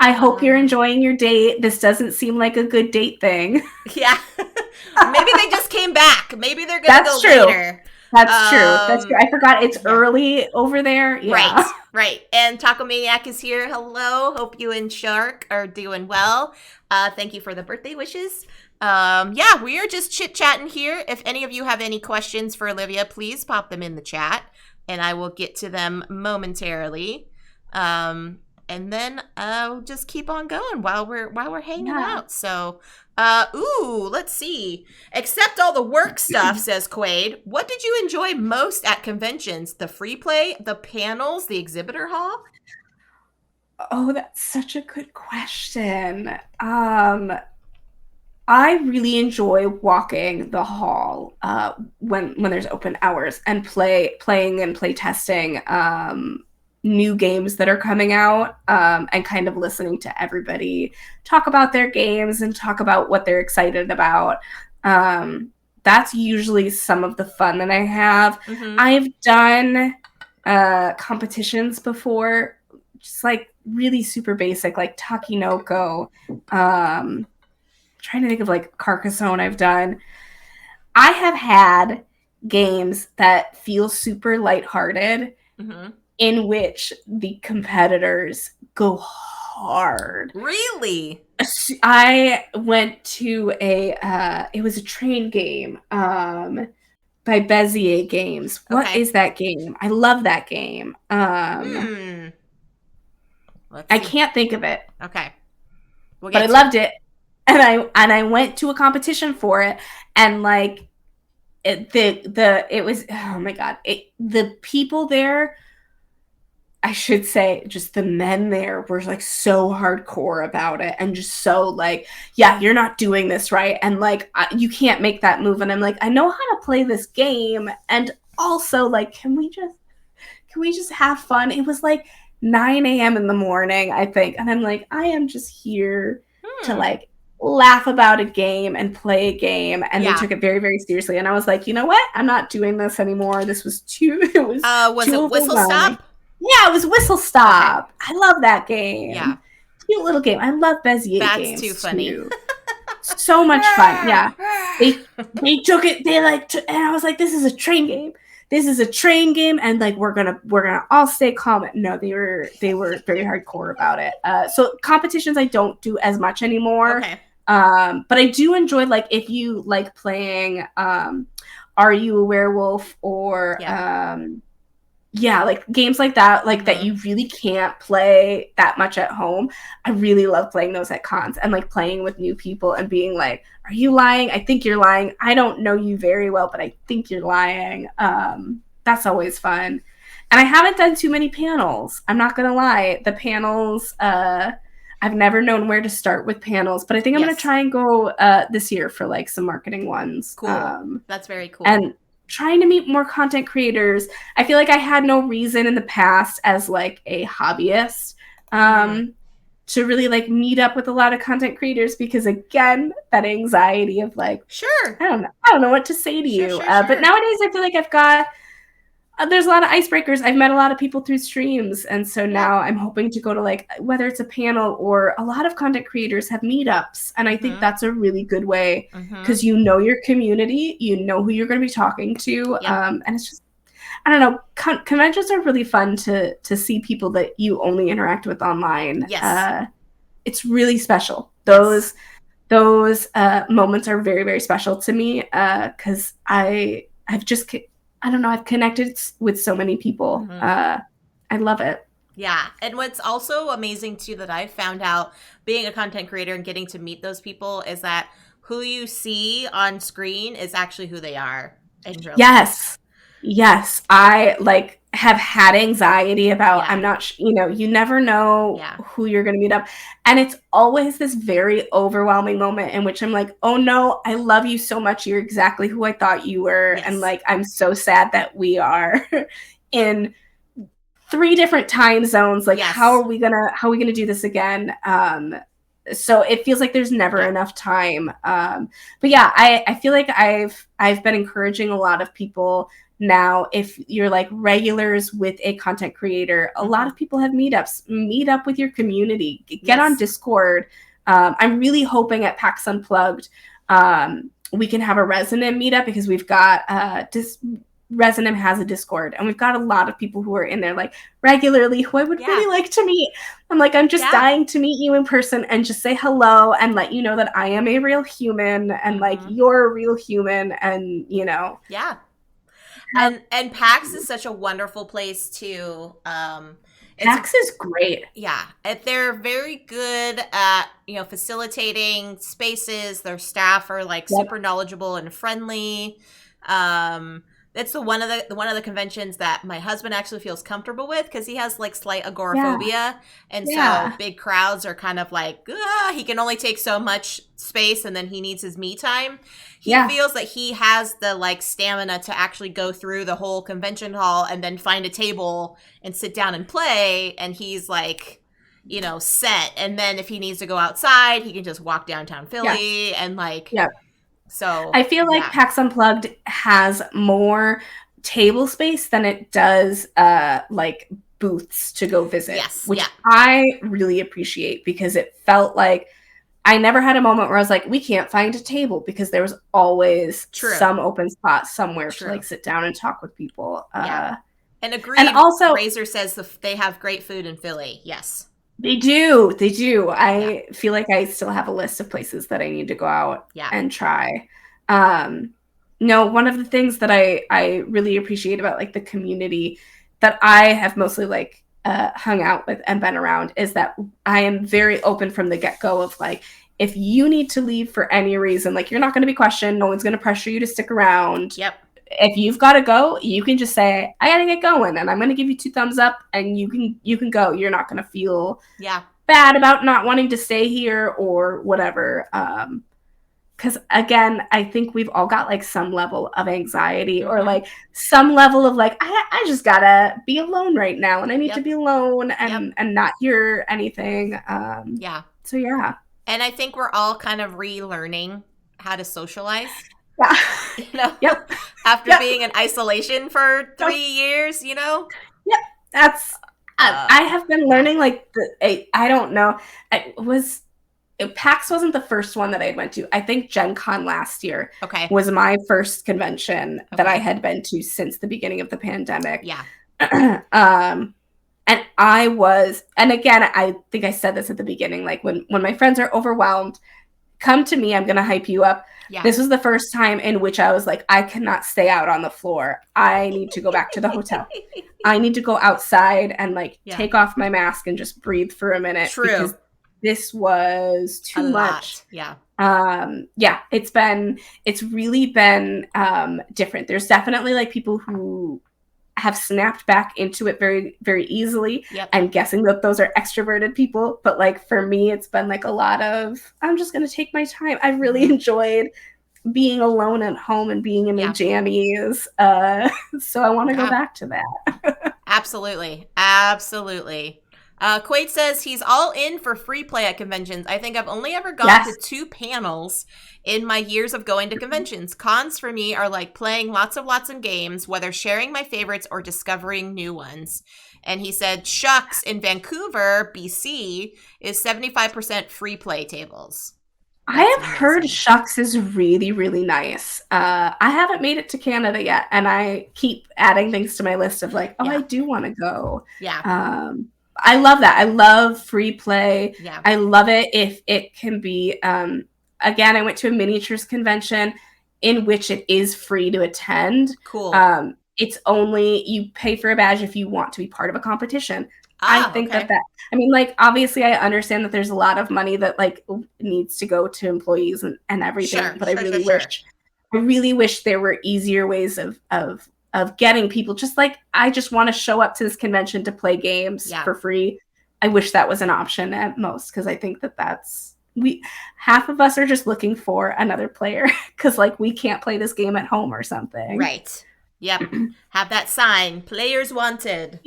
I hope you're enjoying your date. This doesn't seem like a good date thing. Yeah. Maybe they just came back. Maybe they're going to go later. That's true. I forgot it's early over there. Yeah. Right. And Taco Maniac is here. Hello. Hope you and Shark are doing well. Thank you for the birthday wishes. We are just chit-chatting here. If any of you have any questions for Olivia, please pop them in the chat, and I will get to them momentarily. And then I'll just keep on going while we're hanging out. So, let's see. Except all the work stuff, says Quaid. What did you enjoy most at conventions? The free play, the panels, the exhibitor hall? Oh, that's such a good question. I really enjoy walking the hall when there's open hours and playing and play testing new games that are coming out, and kind of listening to everybody talk about their games and talk about what they're excited about. That's usually some of the fun that I have. I've done competitions before, just like really super basic, like Takinoko. Trying to think of like Carcassonne I've done. I have had games that feel super lighthearted Mm-hmm. in which the competitors go hard. Really? I went to it was a train game by Bezier Games. What Okay. is that game? I love that game. Hmm. Let's I see. can't think of it, Okay. We'll but I get to it. loved it. And I went to a competition for it, and like it was, oh my god, the people there, I should say, just the men there were like so hardcore about it and just so like, yeah, you're not doing this right. And like, you can't make that move. And I'm like, I know how to play this game. And also, like, can we just have fun? It was like 9 a.m. in the morning, I think. And I'm like, I am just here to Hmm. like laugh about a game and play a game. And they Yeah. took it very, very seriously. And I was like, you know what? I'm not doing this anymore. This was too, it was Was too it Whistle overwhelming. Stop? Yeah, it was Whistle Okay. Stop. I love that Yeah. game. Cute little game. I love Bezier That's too games funny. too. So much fun. Yeah. They took it, they like and I was like, this is a train game. This is a train game, and like we're gonna all stay calm. No, they were very hardcore about it. So competitions I don't do as much anymore. Okay. But I do enjoy, like, if you like playing Are You a Werewolf, or Yeah. yeah, like games like that, like that Mm-hmm. you really can't play that much at home. I really love playing those at cons and like playing with new people and being like, are you lying? I think you're lying. I don't know you very well, but I think you're lying. That's always fun. And I haven't done too many panels. I'm not gonna lie. The panels, I've never known where to start with panels, but I think I'm gonna Yes. try and go this year for like some marketing ones. Cool. That's very cool. And trying to meet more content creators. I feel like I had no reason in the past as like a hobbyist Mm-hmm. to really like meet up with a lot of content creators, because again, that anxiety of like, Sure. I don't know what to say to Sure, you. sure, But sure. nowadays I feel like I've got there's a lot of icebreakers. I've met a lot of people through streams, and so Yeah. now I'm hoping to go to, like, whether it's a panel or a lot of content creators have meetups, and I think Mm-hmm. that's a really good way, Mm-hmm. because you know your community, you know who you're going to be talking to, Yep. and it's just, I don't know, conventions are really fun to see people that you only interact with online. Yes. It's really special. Yes. Those moments are very, very special to me, because I've just, I don't know, I've connected with so many people. Mm-hmm. I love it. Yeah. And what's also amazing too that I found out being a content creator and getting to meet those people is that who you see on screen is actually who they are in real life. Yes. Yes. I like have had anxiety about, Yeah. I'm not, you never know Yeah. who you're going to meet up. And it's always this very overwhelming moment in which I'm like, oh no, I love you so much. You're exactly who I thought you were. And Yes. like, I'm so sad that we are in three different time zones. Like, how Yes. are we gonna do this again? So it feels like there's never Yeah. enough time. But yeah, I feel like I've been encouraging a lot of people now. If you're like regulars with a content creator, a lot Mm-hmm. of people have meetups. Meet up with your community. Get on Yes. Discord. I'm really hoping at PAX Unplugged we can have a Resonant meetup, because we've got Resonant has a Discord, and we've got a lot of people who are in there like regularly, who I would Yeah. really like to meet. I'm like, I'm just Yeah. dying to meet you in person and just say hello and let you know that I am a real human, and like Mm-hmm. you're a real human, and Yeah. have And PAX is such a wonderful place too. It's PAX is great. yeah, they're very good at facilitating spaces. Their staff are like Yep. super knowledgeable and friendly. Um, it's the one of the conventions that my husband actually feels comfortable with because he has like slight Yeah. agoraphobia, and so Yeah. big crowds are kind of like he can only take so much space, and then he needs his me time. He Yeah. feels that he has the like stamina to actually go through the whole convention hall and then find a table and sit down and play, and he's like set. And then if he needs to go outside, he can just walk downtown Philly and like Yeah. so I feel like yeah. PAX Unplugged has more table space than it does like booths to go visit, Yes. which Yeah. I really appreciate because it felt like I never had a moment where I was like, we can't find a table, because there was always True. some open spot somewhere to True. like sit down and talk with people. Yeah. And agreed. And also, Razor says they have great food in Philly. Yes. they do. They do. I feel like I still have a list of places that I need to go out and try. No, one of the things that I really appreciate about like the community that I have mostly like hung out with and been around is that I am very open from the get-go of like, if you need to leave for any reason, like you're not going to be questioned. No one's going to pressure you to stick around. Yep. If you've got to go, you can just say, I got to get going, and I'm going to give you 2 thumbs up, and you can go. You're not going to feel bad about not wanting to stay here or whatever. Because again, I think we've all got like some level of anxiety or like some level of like, I just gotta be alone right now, and I need to be alone and not hear anything. So yeah. And I think we're all kind of relearning how to socialize. Yeah. You know? Yep. After being in isolation for 3 years, you know? Yep. That's I have been learning like I don't know. PAX wasn't the first one that I went to. I think Gen Con last year was my first convention that I had been to since the beginning of the pandemic. Yeah. And I was, and again, I think I said this at the beginning, like when my friends are overwhelmed, come to me, I'm going to hype you up. Yeah. This was the first time in which I was like, I cannot stay out on the floor. I need to go back to the hotel. I need to go outside and like take off my mask and just breathe for a minute. True. Because this was too much. Yeah. It's really been different. There's definitely like people who have snapped back into it very, very easily. Yep. I'm guessing that those are extroverted people, but like for me, it's been like a lot of, I'm just going to take my time. I really enjoyed being alone at home and being in my jammies. So I want to go back to that. Absolutely. Quaid says he's all in for free play at conventions. I think I've only ever gone to 2 panels in my years of going to conventions. Cons for me are like playing lots of games, whether sharing my favorites or discovering new ones. And he said Shucks in Vancouver, BC, is 75% free play tables. That's I have heard Shucks is really, really nice. I haven't made it to Canada yet, and I keep adding things to my list of like, I do want to go. Yeah. I love that. I love free play. Yeah. I love it if it can be, again, I went to a miniatures convention in which it is free to attend. Cool. It's only, you pay for a badge if you want to be part of a competition. I think that I mean, like, obviously I understand that there's a lot of money that like needs to go to employees and everything, but I really wish there were easier ways of getting people. Just like, I just want to show up to this convention to play games for free. I wish that was an option at most, because I think that's half of us are just looking for another player because like we can't play this game at home or something. Right. Yep. Have that sign, players wanted.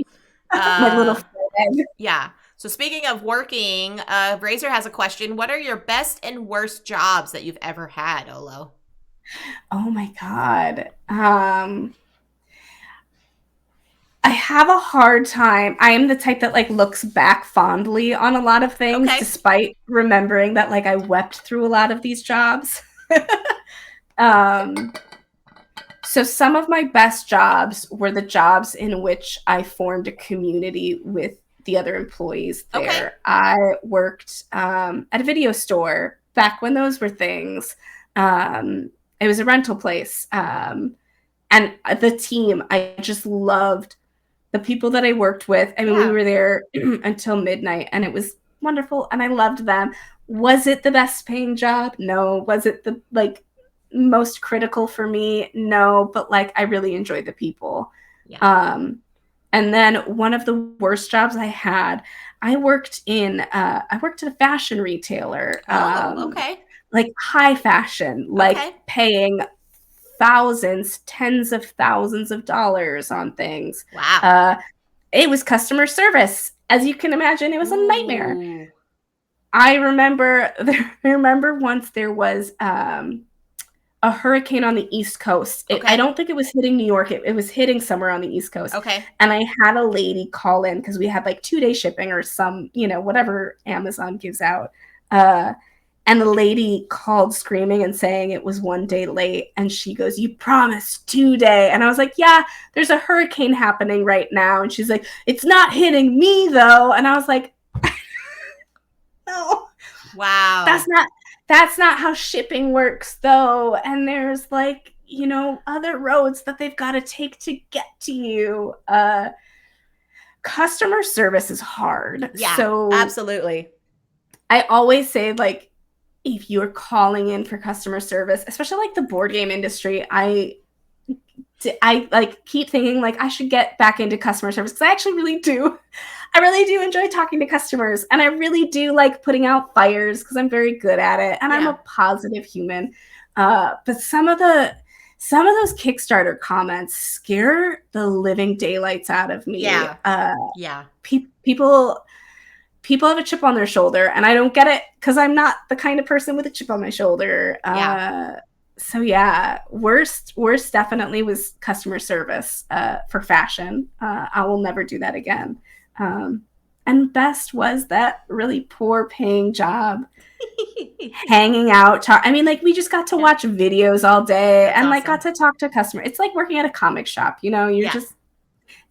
My little flag. Yeah. So speaking of working, Razor has a question. What are your best and worst jobs that you've ever had, Olo? Oh my God. I have a hard time. I am the type that like looks back fondly on a lot of things, despite remembering that like I wept through a lot of these jobs. So some of my best jobs were the jobs in which I formed a community with the other employees there. I worked at a video store back when those were things. It was a rental place. And the team, I just loved the people that I worked with. I mean, we were there until midnight, and it was wonderful, and I loved them. Was it the best paying job? No. Was it the like most critical for me? No. But like, I really enjoyed the people. Yeah. And then one of the worst jobs I had, I worked at a fashion retailer. Like high fashion, like paying thousands, tens of thousands of dollars on things. Wow. It was customer service. As you can imagine, it was a nightmare. I remember once there was a a hurricane on the East Coast. I Okay. don't think it was hitting New York. It was hitting somewhere on the East Coast. Okay. And I had a lady call in because we had like 2-day shipping or some, whatever Amazon gives out. And the lady called screaming and saying it was 1 day late. And she goes, "You promised 2 day." And I was like, "Yeah, there's a hurricane happening right now." And she's like, "It's not hitting me though." And I was like, "No, Wow. that's not how shipping works though." And there's like, other roads that they've got to take to get to you. Customer service is hard. Yeah, So absolutely. I always say, like, if you're calling in for customer service, especially like the board game industry, I like keep thinking like I should get back into customer service because I actually really do. I really do enjoy talking to customers, and I really do like putting out fires because I'm very good at it, and I'm Yeah. a positive human. But some of those Kickstarter comments scare the living daylights out of me. Yeah. Yeah. People have a chip on their shoulder, and I don't get it because I'm not the kind of person with a chip on my shoulder. Yeah. So yeah, worst definitely was customer service for fashion. I will never do that again. And best was that really poor paying job hanging out. I mean, like we just got to Yeah. watch videos all day That's and like awesome. got to talk to customers. It's like working at a comic shop, Yes.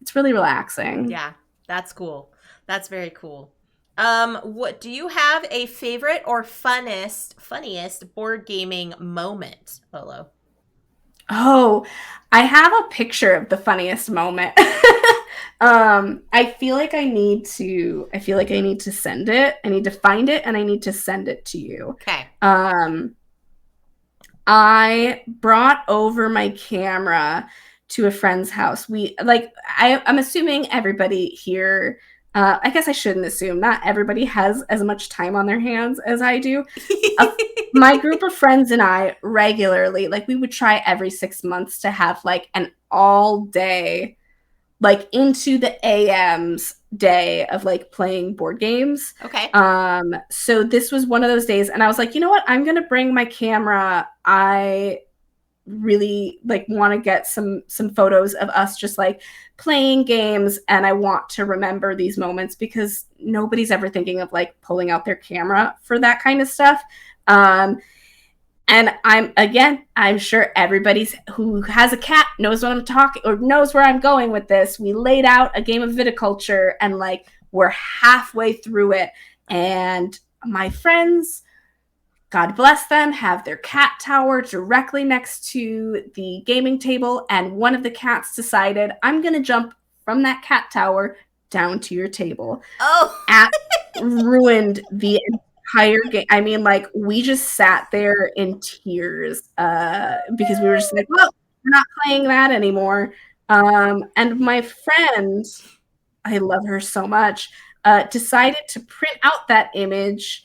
it's really relaxing. Yeah. That's cool. That's very cool. What do you have a favorite or funniest board gaming moment, Olo? Oh, I have a picture of the funniest moment. I feel like I need to send it. I need to find it and I need to send it to you. Okay. Um, I brought over my camera to a friend's house. I'm assuming everybody here, I guess I shouldn't assume, not everybody has as much time on their hands as I do. My group of friends and I regularly, like, we would try every 6 months to have like an all day, like into the AMs day of like playing board games. Okay. So this was one of those days, and I was like, you know what? I'm gonna bring my camera. I really like want to get some photos of us just like playing games, and I want to remember these moments because nobody's ever thinking of like pulling out their camera for that kind of stuff. And I'm sure everybody who has a cat knows what I'm talking or knows where I'm going with this. We laid out a game of viticulture and like we're halfway through it. And my friends, God bless them, have their cat tower directly next to the gaming table. And one of the cats decided, I'm going to jump from that cat tower down to your table. Oh. Ruined the entire game. I mean, like, we just sat there in tears because we were just like, well, we're not playing that anymore. And my friend, I love her so much, decided to print out that image,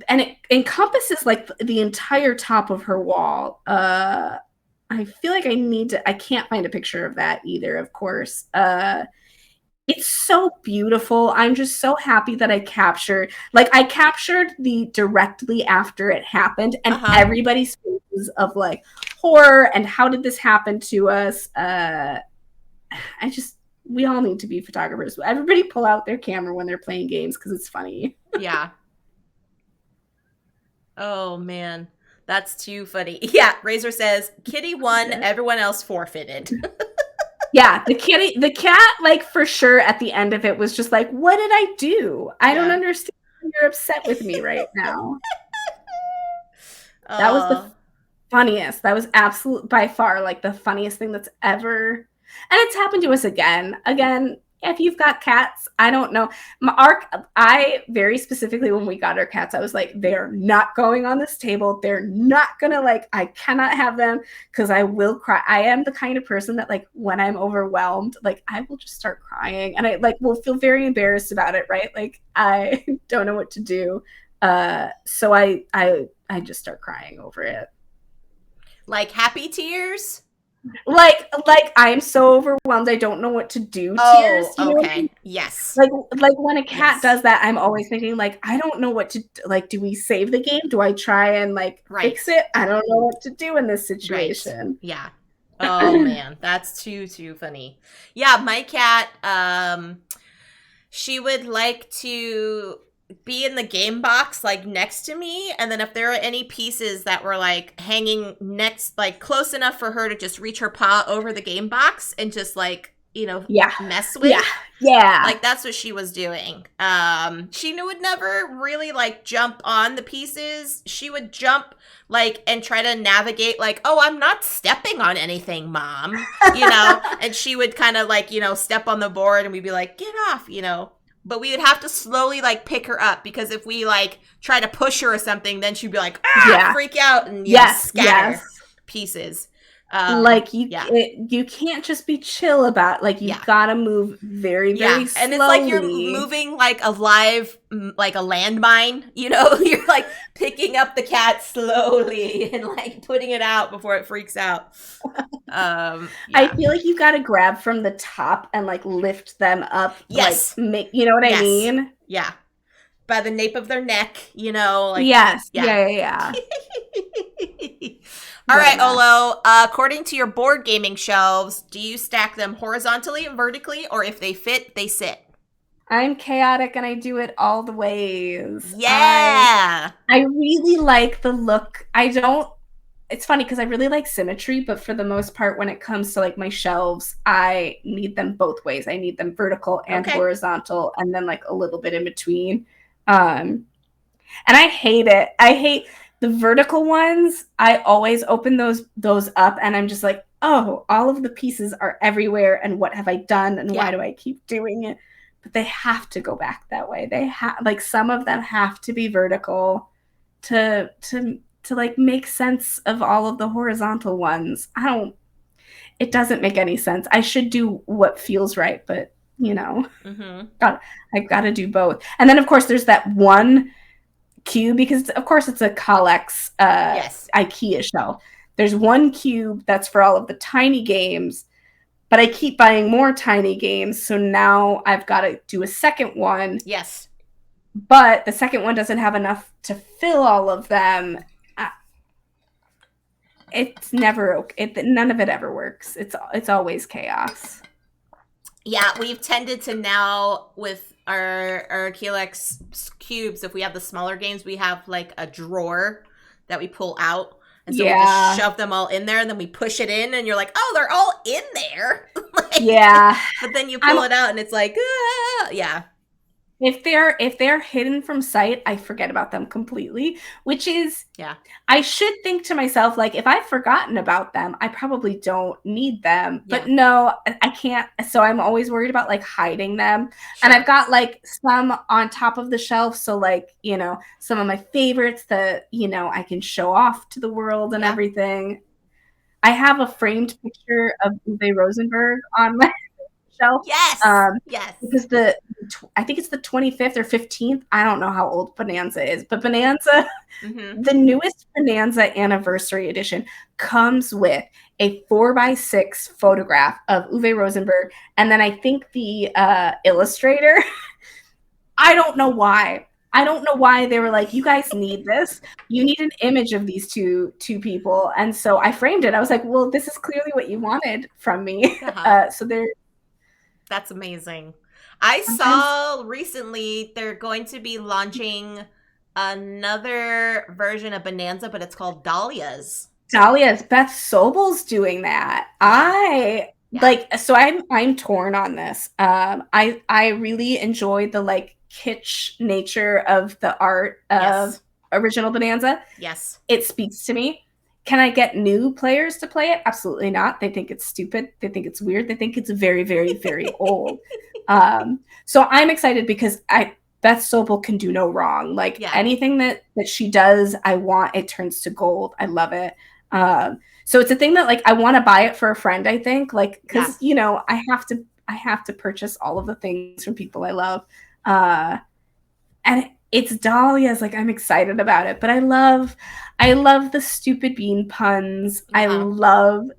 and it encompasses like the entire top of her wall. I feel like I can't find a picture of that either, of course. It's so beautiful. I'm just so happy that I captured the directly after it happened and Uh-huh. everybody's faces of like horror and how did this happen to us. We all need to be photographers. Everybody pull out their camera when they're playing games because it's funny. Yeah. Oh man. That's too funny. Yeah, Razor says Kitty won, Yeah. everyone else forfeited. Yeah, the cat, like for sure at the end of it was just like, what did I do? I don't Yeah. understand. You're upset with me right now. That was the Oh. funniest. That was absolute by far like the funniest thing that's ever. And it's happened to us again. Again, if you've got cats, I don't know. I very specifically when we got our cats, I was like, they're not going on this table. They're not gonna like. I cannot have them because I will cry. I am the kind of person that like when I'm overwhelmed, like I will just start crying, and I like will feel very embarrassed about it. Right? Like I don't know what to do. So I just start crying over it. Like happy tears? like I'm so overwhelmed I don't know what to do Oh, tears, you know what I mean? okay. Yes. Like when a cat Yes. does that, I'm always thinking like, I don't know what to like. Do we save the game? Do I try and like fix Right. it? I don't know what to do in this Right. situation. Yeah. Oh man, that's too funny. Yeah, my cat she would like to be in the game box like next to me, and then if there are any pieces that were like hanging next, like close enough for her to just reach her paw over the game box and just like, Yeah, mess yeah, with, yeah, like that's what she was doing. She would never really like jump on the pieces. She would jump like and try to navigate like, oh, I'm not stepping on anything, mom, and she would kind of like, step on the board and we'd be like, get off, but we would have to slowly like pick her up, because if we like try to push her or something, then she'd be like, yeah. freak out and Yes, scatter yes. pieces. Like Yeah. you can't just be chill about like you've Yeah. got to move very Yeah, very and it's like you're slowly. moving like a live, like a landmine. You're like picking up the cat slowly and like putting it out before it freaks out. I Yeah. feel like you got to grab from the top and like lift them up, like Yes. make, you know what I Yes. mean? Yeah. By the nape of their neck, like, Yes. yeah. Yeah, yeah, yeah. All What a right, mess. Olo. According to your board gaming shelves, do you stack them horizontally and vertically, or if they fit, they sit? I'm chaotic and I do it all the ways. Yeah. I really like the look. I don't It's funny because I really like symmetry, but for the most part, when it comes to like my shelves, I need them both ways. I need them vertical and Okay. horizontal, and then like a little bit in between. And I hate it. I hate the vertical ones. I always open those up, and I'm just like, oh, all of the pieces are everywhere, and what have I done, and why Yeah. do I keep doing it? But they have to go back that way. They have like some of them have to be vertical to like make sense of all of the horizontal ones. It doesn't make any sense. I should do what feels right, but Mm-hmm. I've got to do both. And then of course there's that one cube, because of course it's a Colex Yes. IKEA shelf. There's one cube that's for all of the tiny games, but I keep buying more tiny games, so now I've got to do a second one, Yes. but the second one doesn't have enough to fill all of them. It's never none of it ever works. It's always chaos. Yeah, we've tended to now with our Kelex cubes, if we have the smaller games, we have like a drawer that we pull out. And so we just shove them all in there, and then we push it in, and you're like, oh, they're all in there. Like, yeah. But then you pull it out and it's like, yeah. If they're hidden from sight, I forget about them completely, which is, yeah. I should think to myself, like, if I've forgotten about them, I probably don't need them. Yeah. But no, I can't. So I'm always worried about like hiding them. Sure. And I've got like some on top of the shelf. So like, some of my favorites that, I can show off to the world and everything. I have a framed picture of Uwe Rosenberg on my shelf. Yes. Yes. Because I think it's the 25th or 15th. I don't know how old Bonanza is, but Bonanza, the newest Bonanza Anniversary Edition comes with a 4x6 photograph of Uwe Rosenberg. And then I think the illustrator, I don't know why. They were like, you guys need this. You need an image of these two people. And so I framed it. I was like, well, this is clearly what you wanted from me. So that's amazing. I saw recently they're going to be launching another version of Bonanza, but it's called Dahlia's. Beth Sobel's doing that. So I'm torn on this. I really enjoy the like kitsch nature of the art of original Bonanza. Yes. It speaks to me. Can I get new players to play it? Absolutely not. They think it's stupid. They think it's weird. They think it's very, very, very old. So I'm excited because Beth Sobel can do no wrong. Like anything that she does, I want. It turns to gold. I love it. So it's a thing that like I want to buy it for a friend. I think like because I have to purchase all of the things from people I love, and it's Dahlia's. Like, I'm excited about it, but I love the stupid bean puns. I Uh-huh. love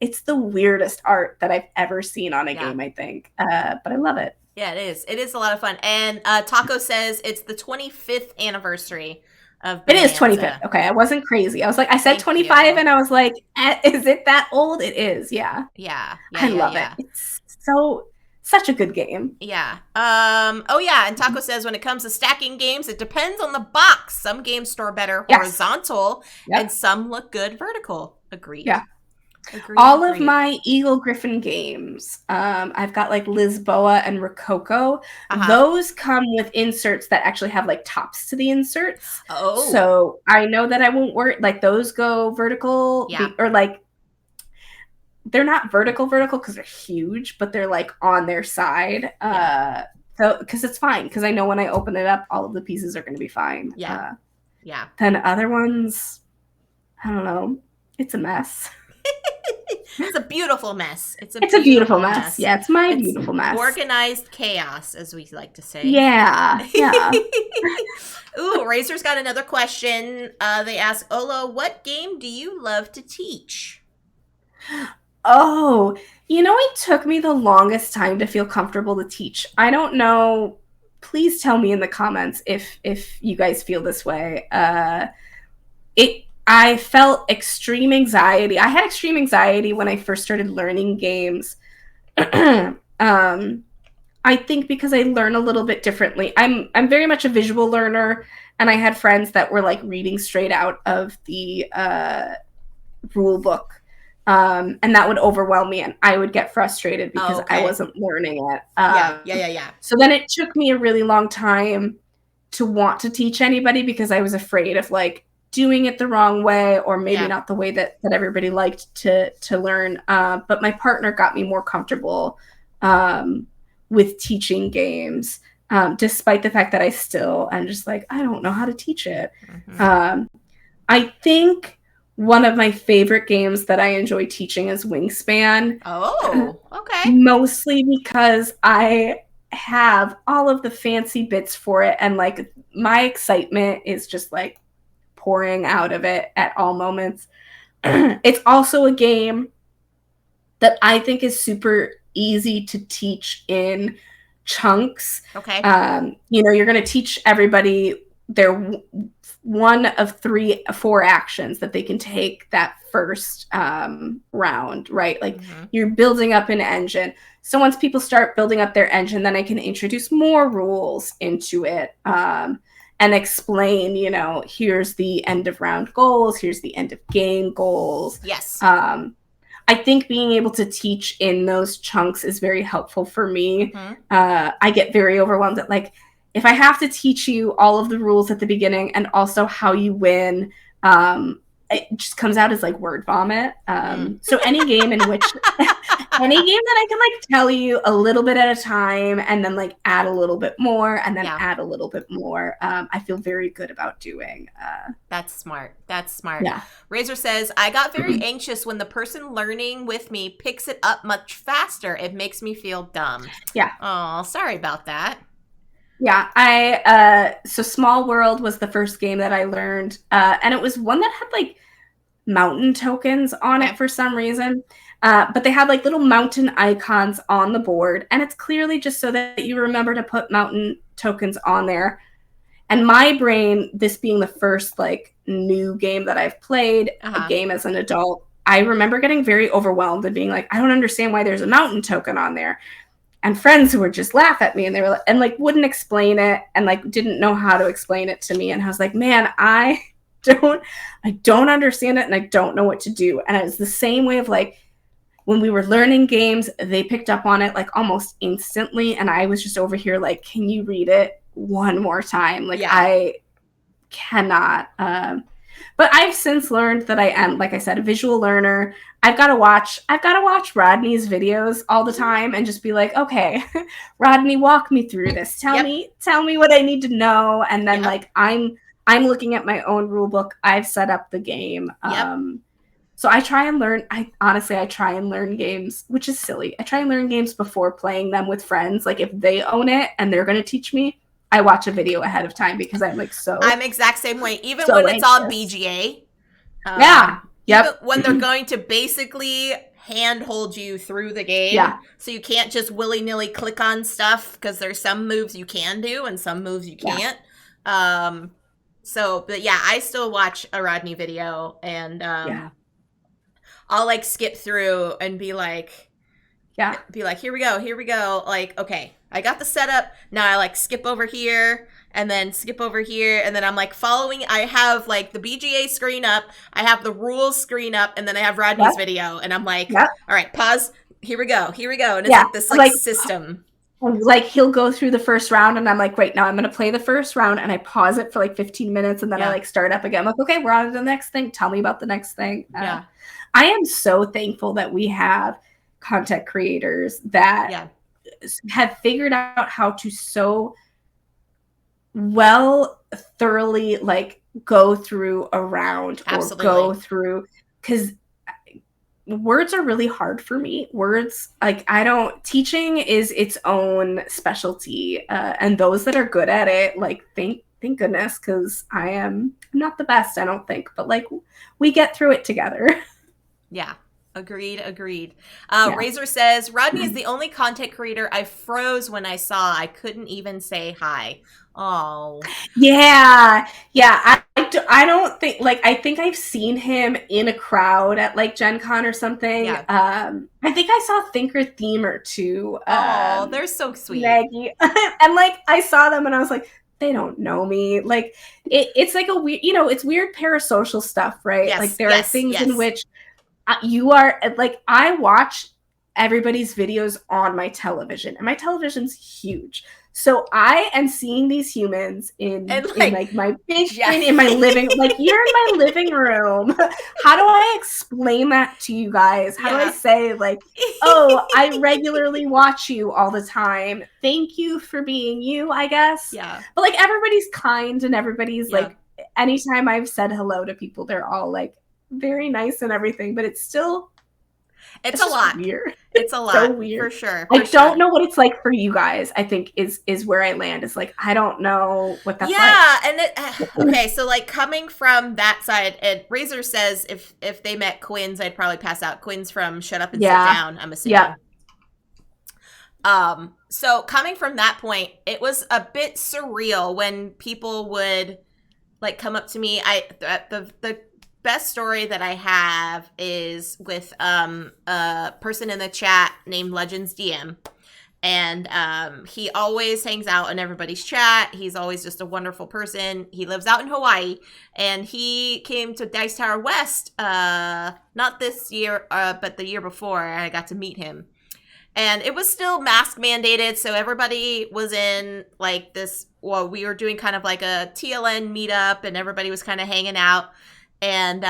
it's the weirdest art that I've ever seen on a Yeah. game, I think. But I love it. Yeah, it is. It is a lot of fun. And Taco says it's the 25th anniversary of It is 25th. Bonanza. Okay, I wasn't crazy. I was like, I said Thank 25 you. and I was like, is it that old? It is. Yeah. Yeah. Yeah. I Yeah. love it. Yeah. It's such a good game. Yeah. Oh yeah, and Taco says when it comes to stacking games, it depends on the box. Some games store better Yes. horizontal and Yep. some look good vertical. Agreed. Yeah. Agreed. All of Agreed. my Eagle Griffin games, I've got like Lisboa and Rococo. Uh-huh. Those come with inserts that actually have like tops to the inserts. Oh. So I know that I won't work. Like those go vertical Yeah. or like they're not vertical because they're huge, but they're like on their side. Yeah. So because it's fine because I know when I open it up, all of the pieces are going to be fine. Yeah. Yeah. Then other ones, I don't know. It's a mess. It's a beautiful mess. It's a beautiful mess. Yeah, it's my beautiful mess. Organized chaos, as we like to say. Yeah, yeah. Ooh, Razor's got another question. They ask, Olo, what game do you love to teach? Oh, it took me the longest time to feel comfortable to teach. I don't know. Please tell me in the comments if you guys feel this way. I felt extreme anxiety. I had extreme anxiety when I first started learning games. I think because I learn a little bit differently. I'm very much a visual learner, and I had friends that were like reading straight out of the rule book. And that would overwhelm me and I would get frustrated because I wasn't learning it. Yeah. So then it took me a really long time to want to teach anybody because I was afraid of like doing it the wrong way or maybe not the way that everybody liked to learn. But my partner got me more comfortable with teaching games, despite the fact that I'm just like, I don't know how to teach it. Mm-hmm. I think one of my favorite games that I enjoy teaching is Wingspan. Oh, okay. Mostly because I have all of the fancy bits for it and like my excitement is just like pouring out of it at all moments. It's also a game that I think is super easy to teach in chunks. Okay. You're going to teach everybody their one of 4 actions that they can take that first round, right? Like you're building up an engine. So once people start building up their engine, then I can introduce more rules into it and explain, here's the end of round goals, here's the end of game goals. Yes. I think being able to teach in those chunks is very helpful for me. I get very overwhelmed at like, if I have to teach you all of the rules at the beginning and also how you win, it just comes out as like word vomit. So any game that I can like tell you a little bit at a time and then like add a little bit more and then add a little bit more, I feel very good about doing. That's smart. Yeah. Razor says, I got very anxious when the person learning with me picks it up much faster. It makes me feel dumb. Yeah. Oh, sorry about that. Yeah, so Small World was the first game that I learned, and it was one that had like mountain tokens on it for some reason, but they had like little mountain icons on the board, and it's clearly just so that you remember to put mountain tokens on there. And my brain, this being the first like new game that I've played, a game as an adult, I remember getting very overwhelmed and being like, I don't understand why there's a mountain token on there. And friends who would just laugh at me and they were and like wouldn't explain it and like didn't know how to explain it to me. And I was like, man, I don't understand it and I don't know what to do. And it was the same way of like when we were learning games, they picked up on it like almost instantly. And I was just over here like, can you read it one more time? Like I cannot. But I've since learned that I am, like I said, a visual learner. I've got to watch Rodney's videos all the time and just be like, okay, Rodney, walk me through this. Tell me what I need to know. And then like I'm looking at my own rule book. I've set up the game. So I try and learn. I try and learn games, which is silly. I try and learn games before playing them with friends. Like if they own it and they're going to teach me, I watch a video ahead of time because I'm like I'm exact same way. Even so when it's anxious. on BGA. Yeah. Yep. Even when they're going to basically handhold you through the game. Yeah. So you can't just willy-nilly click on stuff because there's some moves you can do and some moves you can't. But yeah, I still watch a Rodney video and I'll like skip through and be like, here we go. Like, okay, I got the setup. Now I like skip over here and then skip over here. And then I'm like following. I have like the BGA screen up. I have the rules screen up. And then I have Rodney's video. And I'm like, all right, pause. Here we go. And it's like this like system. Like he'll go through the first round and I'm like, right now I'm going to play the first round, and I pause it for like 15 minutes and then I like start up again. I'm like, okay, we're on to the next thing. Tell me about the next thing. I am so thankful that we have content creators that have figured out how to so well thoroughly like go through a round or go through, because words are really hard for me. Words, like teaching is its own specialty, and those that are good at it, like thank goodness, because I am not the best, I don't think, but like we get through it together. Yeah. Agreed. Razor says, Rodney is the only content creator I froze when I saw. I couldn't even say hi. Oh. Yeah. I don't think, like, I think I've seen him in a crowd at like Gen Con or something. Yeah. I think I saw Thinker Theme or two. Oh, they're so sweet. Maggie. And like I saw them and I was like, they don't know me. Like it's like a weird, it's weird parasocial stuff, right? Yes, like there are things in which you are like, I watch everybody's videos on my television, and my television's huge. So I am seeing these humans in like my big screen in my living, like you're in my living room. How do I explain that to you guys? How do I say like, oh, I regularly watch you all the time. Thank you for being you, I guess. Yeah. But like everybody's kind and everybody's like, anytime I've said hello to people, they're all like very nice and everything, but it's still it's a lot weird. It's a lot. So weird. For sure. I don't know what it's like for you guys. I think is where I land. It's like I don't know what that's like. And okay, so like coming from that side, and Razor says if they met Quinn's, I'd probably pass out. Quinn's from Shut Up and Sit Down, I'm assuming. Yeah. So coming from that point, it was a bit surreal when people would like come up to me. The best story that I have is with a person in the chat named Legends DM, and he always hangs out in everybody's chat. He's always just a wonderful person. He lives out in Hawaii, and he came to Dice Tower West not this year but the year before. I got to meet him, and it was still mask mandated, so everybody was in like this, well, we were doing kind of like a TLN meetup, and everybody was kind of hanging out. And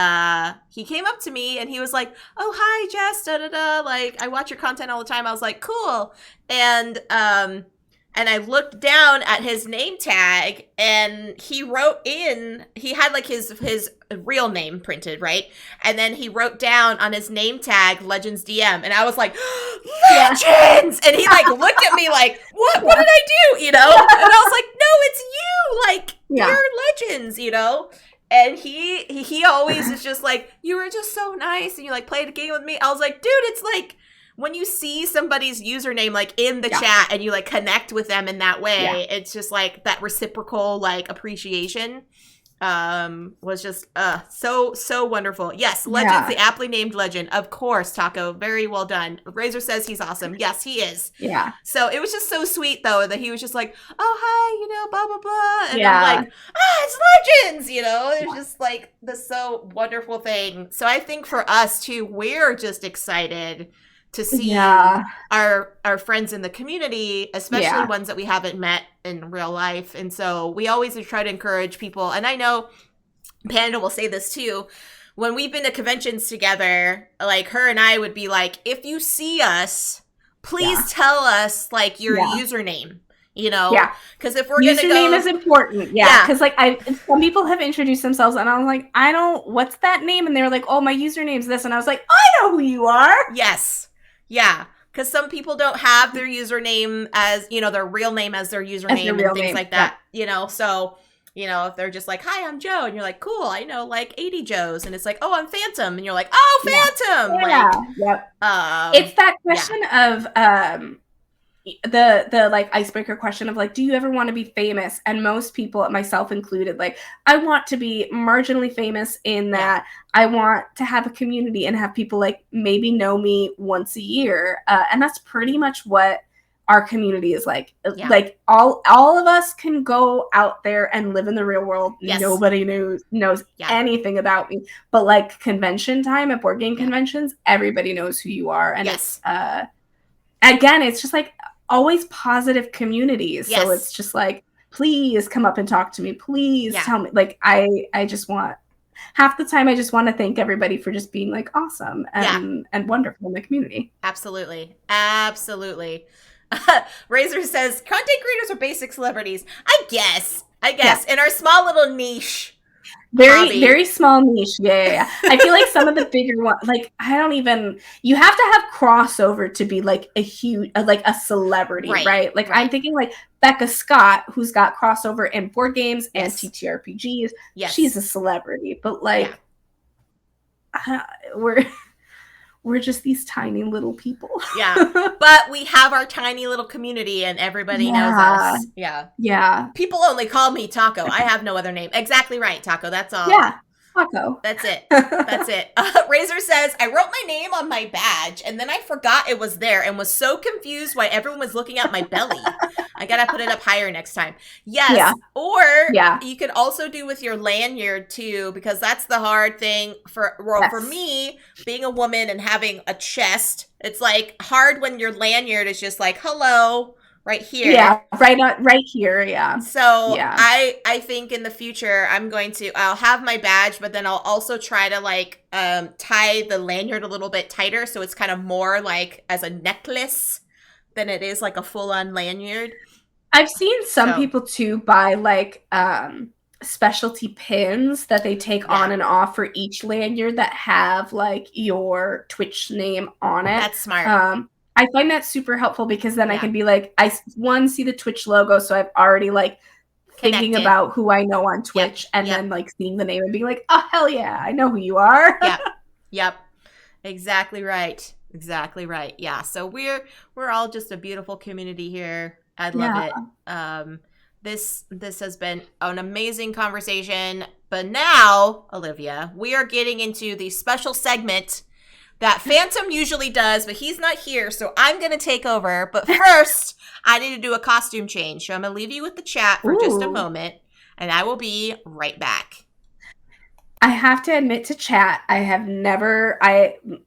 he came up to me and he was like, oh, hi, Jess, da-da-da. Like, I watch your content all the time. I was like, cool. And I looked down at his name tag, and he wrote in, he had like his real name printed, right? And then he wrote down on his name tag, Legends DM. And I was like, Legends! And he like looked at me like, what did I do? And I was like, no, it's you. Like, you're Legends, And he always is just like, you were just so nice, and you like played a game with me. I was like, dude, it's like when you see somebody's username like in the chat and you like connect with them in that way, it's just like that reciprocal like appreciation was just so wonderful. Yes, Legends, the aptly named Legend. Of course, Taco. Very well done. Razor says he's awesome. Yes, he is. Yeah. So it was just so sweet though that he was just like, oh hi, blah blah blah. And I'm like, it's Legends, It's just like the so wonderful thing. So I think for us too, we're just excited to see our friends in the community, especially ones that we haven't met in real life. And so we always try to encourage people. And I know Panda will say this too. When we've been to conventions together, like her and I would be like, if you see us, please tell us like your username. Because if we're gonna username is important, because like some people have introduced themselves, and I was like, what's that name? And they were like, oh, my username's this, and I was like, I know who you are. Yes. Yeah. Because some people don't have their username as, their real name as their As their username and real things name. like that, so, if they're just like, hi, I'm Joe, and you're like, cool, I know like 80 Joes, and it's like, oh, I'm Phantom, and you're like, Yeah. oh, Phantom, Yeah. Yep. It's that question of the like icebreaker question of like, do you ever want to be famous? And most people, myself included, like, I want to be marginally famous in that I want to have a community and have people like maybe know me once a year, and that's pretty much what our community is like. Like all of us can go out there and live in the real world. Nobody knows anything about me, but like convention time at board game conventions, everybody knows who you are, and it's again, it's just like always positive communities. So it's just like, please come up and talk to me. Please tell me. Like, I just want, half the time I just want to thank everybody for just being like awesome and wonderful in the community. Absolutely. Razor says content creators are basic celebrities. I guess in our small little niche. Very small niche. Yeah. I feel like some of the bigger ones, like, you have to have crossover to be like a huge, like a celebrity, right? Like, I'm thinking like Becca Scott, who's got crossover in board games and TTRPGs. She's a celebrity, but like, we're just these tiny little people. But we have our tiny little community and everybody knows us. Yeah. People only call me Taco. I have no other name. Exactly right, Taco. That's all. Yeah. Taco. That's it. Razor says, I wrote my name on my badge and then I forgot it was there and was so confused why everyone was looking at my belly. I gotta put it up higher next time. Or you could also do with your lanyard too, because that's the hard thing for me, being a woman and having a chest. It's like hard when your lanyard is just like, hello, right here. Yeah, right here, yeah. So I think in the future I'll have my badge, but then I'll also try to like tie the lanyard a little bit tighter so it's kind of more like as a necklace than it is like a full-on lanyard. I've seen some people too buy like specialty pins that they take on and off for each lanyard that have like your Twitch name on it. That's smart. I find that super helpful because then I can be like, I see the Twitch logo, so I've already like thinking about who I know on Twitch, and then like seeing the name and being like, oh hell yeah, I know who you are. Yep. Exactly right. Yeah. So we're all just a beautiful community here. I love it. This has been an amazing conversation. But now, Olivia, we are getting into the special segment that Phantom usually does, but he's not here, so I'm going to take over. But first, I need to do a costume change. So I'm going to leave you with the chat for just a moment, and I will be right back. I have to admit to chat,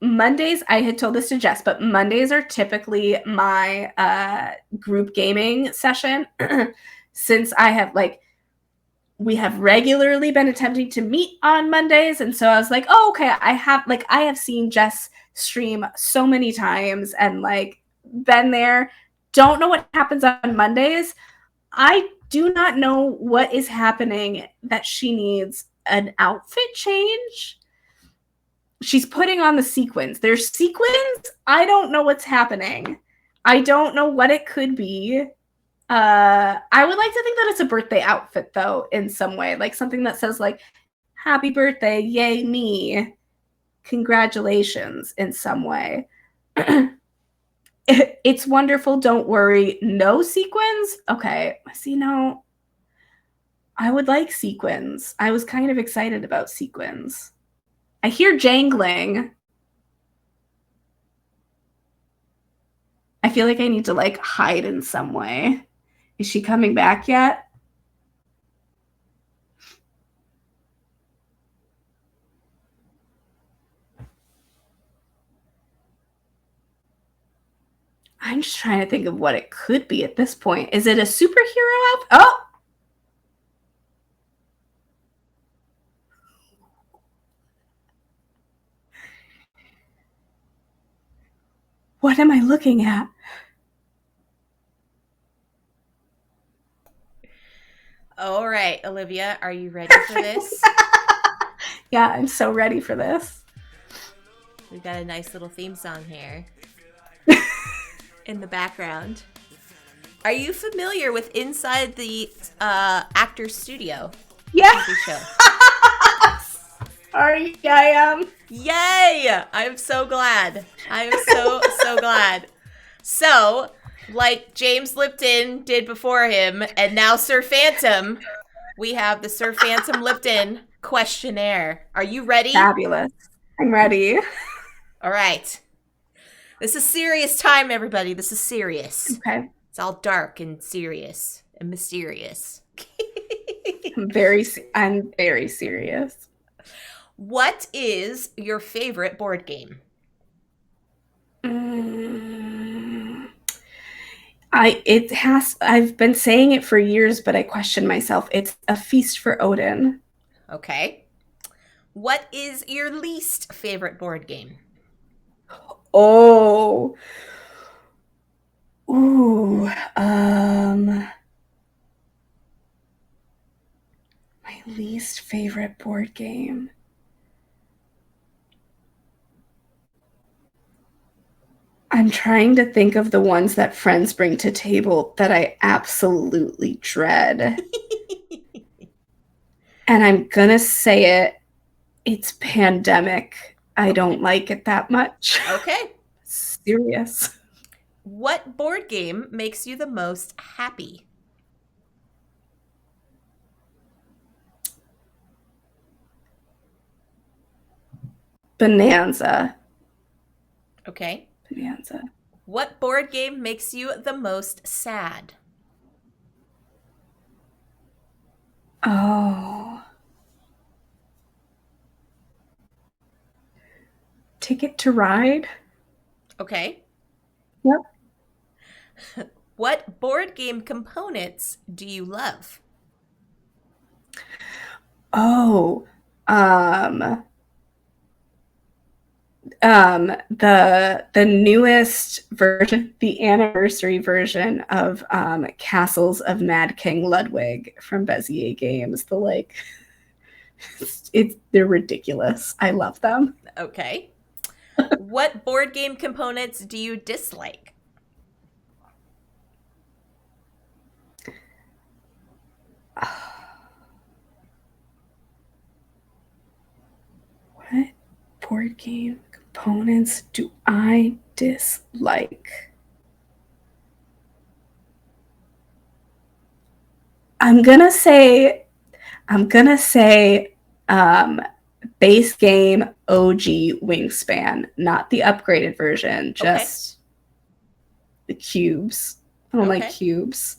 Mondays, I had told this to Jess, but Mondays are typically my group gaming session. Since we have regularly been attempting to meet on Mondays. And so I was like, oh, okay, I have seen Jess stream so many times and like been there. Don't know what happens on Mondays. I do not know what is happening that she needs an outfit change. She's putting on the sequins. There's sequins. I don't know what's happening. I don't know what it could be. I would like to think that it's a birthday outfit, though, in some way. Like something that says, like, happy birthday, yay me, congratulations, in some way. It's wonderful, don't worry. No sequins? Okay. See, no. I would like sequins. I was kind of excited about sequins. I hear jangling. I feel like I need to, like, hide in some way. Is she coming back yet? I'm just trying to think of what it could be at this point. Is it a superhero outfit? Oh! What am I looking at? All right, Olivia, are you ready for this? Yeah, I'm so ready for this. We've got a nice little theme song here. in the background. Are you familiar with Inside the Actors Studio? Yeah. TV show? Sorry, I am. Yay! I'm so glad. I am so glad. So, like James Lipton did before him, and now Sir Phantom, we have the Sir Phantom Lipton questionnaire. Are you ready? Fabulous. I'm ready. All right. This is serious time, everybody. This is serious. Okay. It's all dark and serious and mysterious. I'm very serious. What is your favorite board game? I've been saying it for years, but I question myself. It's A Feast for Odin. Okay. What is your least favorite board game? Oh. Ooh. My least favorite board game. I'm trying to think of the ones that friends bring to table that I absolutely dread. And I'm gonna say it. It's Pandemic. I don't like it that much. Okay. Serious. What board game makes you the most happy? Bonanza. Okay. Bonanza. What board game makes you the most sad? Oh. Ticket to Ride? Okay. Yep. What board game components do you love? Oh. The newest version, the anniversary version of Castles of Mad King Ludwig from Bezier Games. They're ridiculous. I love them. Okay. What board game components do you dislike? What board game components do I dislike? I'm gonna say base game OG Wingspan, not the upgraded version, just the cubes. I don't like cubes.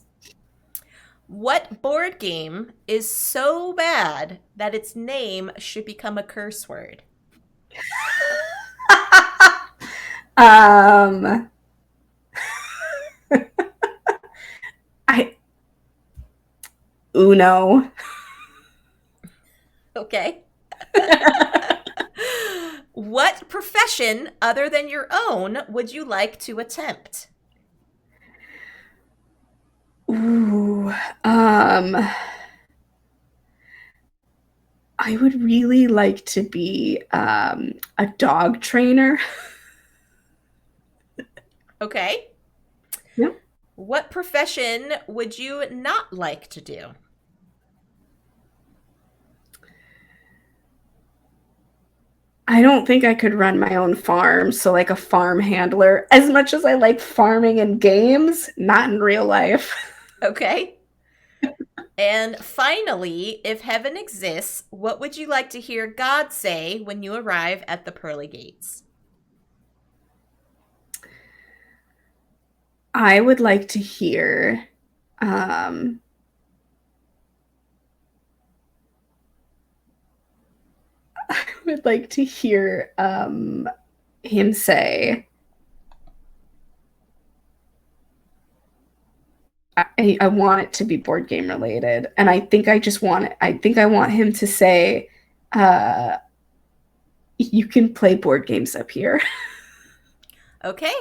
What board game is so bad that its name should become a curse word? Uno. Okay. What profession other than your own would you like to attempt? Ooh, I would really like to be a dog trainer. Okay. Yeah. What profession would you not like to do? I don't think I could run my own farm, so like a farm handler. As much as I like farming in games, not in real life. Okay. And finally, if heaven exists, what would you like to hear God say when you arrive at the pearly gates? I would like to hear I would like to hear him say, I want it to be board game related, and I think I want him to say, you can play board games up here. Okay.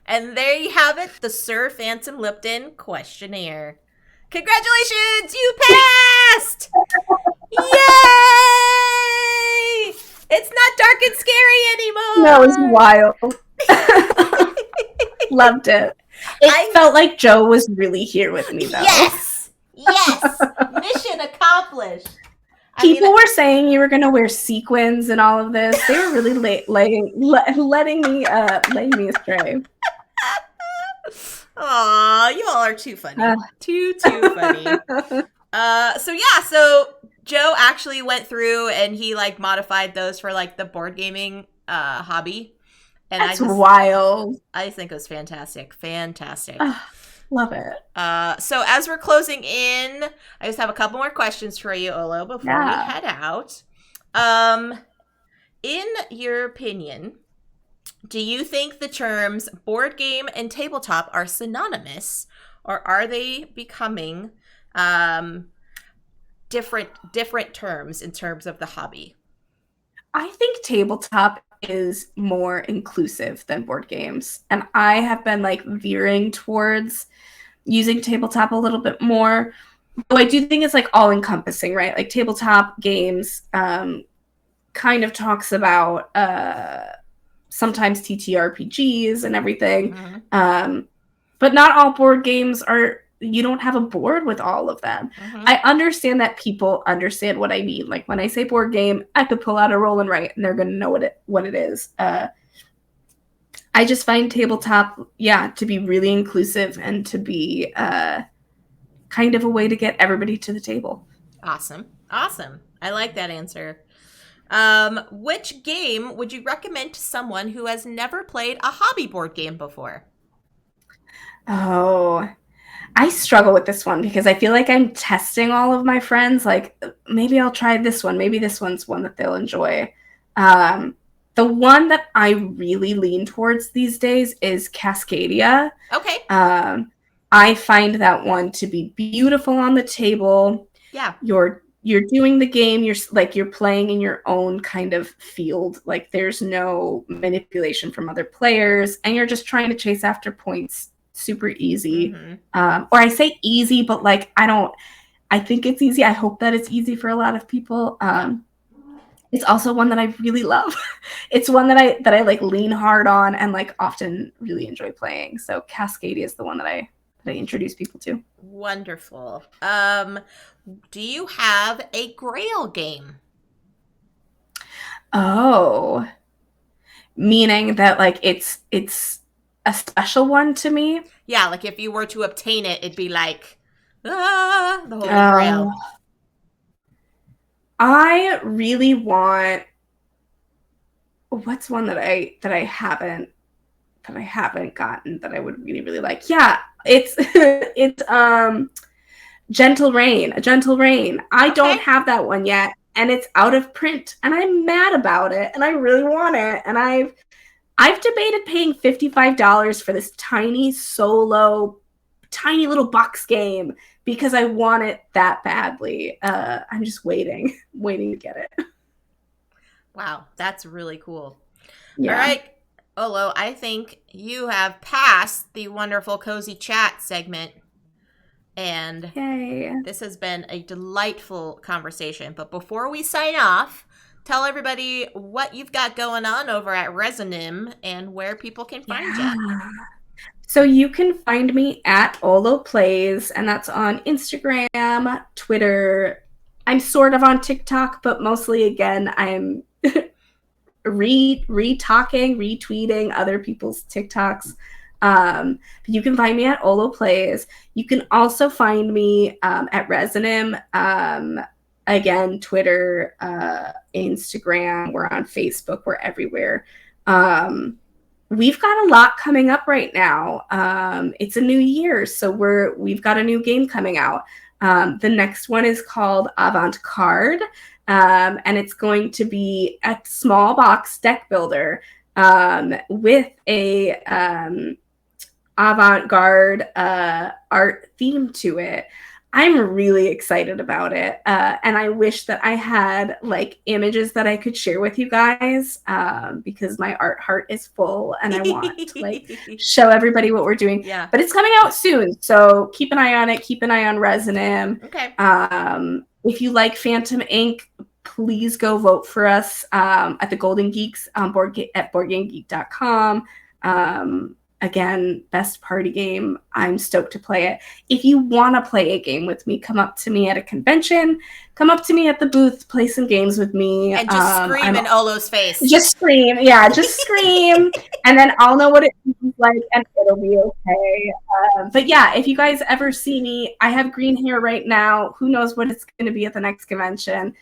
And there you have it, the Sir Phantom Lipton questionnaire. Congratulations, you passed! Yay! It's not dark and scary anymore. No, it was wild. Loved it. It felt like Joe was really here with me, though. Yes, mission accomplished. People were saying you were going to wear sequins and all of this. They were really letting me astray. Aw, you all are too funny. Too funny. So Joe actually went through and he like modified those for like the board gaming hobby. And That's wild. I think it was fantastic. Love it. So as we're closing in, I just have a couple more questions for you, Olo, before we head out. In your opinion, do you think the terms board game and tabletop are synonymous, or are they becoming different terms in terms of the hobby? I think tabletop is more inclusive than board games, and I have been like veering towards using tabletop a little bit more. Though I do think it's like all encompassing, right? Like tabletop games kind of talks about sometimes TTRPGs and everything. Mm-hmm. But not all board games are, you don't have a board with all of them. Mm-hmm. I understand that people understand what I mean. Like when I say board game, I could pull out a roll and write and they're going to know what it is. I just find tabletop, to be really inclusive and to be kind of a way to get everybody to the table. Awesome. I like that answer. Which game would you recommend to someone who has never played a hobby board game before? Oh, I struggle with this one because I feel like I'm testing all of my friends. Like, maybe I'll try this one. Maybe this one's one that they'll enjoy. The one that I really lean towards these days is Cascadia. Okay. I find that one to be beautiful on the table. Yeah. You're doing the game. You're playing in your own kind of field. Like there's no manipulation from other players, and you're just trying to chase after points. Super easy. Mm-hmm. Or I say easy, but like I think it's easy. I hope that it's easy for a lot of people. It's also one that I really love. It's one that I like lean hard on and like often really enjoy playing. So Cascadia is the one that I introduce people to. Wonderful. Do you have a Grail game? Oh, meaning that like it's a special one to me? Yeah, like if you were to obtain it, it'd be like the Holy Grail. I really want. What's one that I haven't gotten that I would really, really like? Yeah, it's Gentle Rain. A Gentle Rain. I don't have that one yet, and it's out of print, and I'm mad about it, and I really want it, and I've debated paying $55 for this tiny little box game because I want it that badly. I'm just waiting to get it. Wow, that's really cool. Yeah. All right, Olo, I think you have passed the wonderful cozy chat segment. And Yay. This has been a delightful conversation. But before we sign off, tell everybody what you've got going on over at Resonim and where people can find you. So you can find me at OlloPlays, and that's on Instagram, Twitter. I'm sort of on TikTok, but mostly, again, I'm retweeting other people's TikToks. But you can find me at OlloPlays. You can also find me at Resonim. Again, Twitter, Instagram, we're on Facebook, we're everywhere. We've got a lot coming up right now. It's a new year, so we've got a new game coming out. The next one is called Avant Card, and it's going to be a small box deck builder with a avant-garde art theme to it. I'm really excited about it, and I wish that I had like images that I could share with you guys because my art heart is full and I want to like show everybody what we're doing. Yeah. But it's coming out soon, so keep an eye on it. Keep an eye on Resonim. Okay. If you like Phantom Inc., please go vote for us at the Golden Geeks on at BoardGameGeek.com. again, best party game. I'm stoked to play it. If you want to play a game with me, come up to me at a convention, come up to me at the booth, play some games with me. And just scream in Olo's face. Just scream. Yeah, just scream. And then I'll know what it feels like and it'll be okay. But yeah, if you guys ever see me, I have green hair right now. Who knows what it's going to be at the next convention.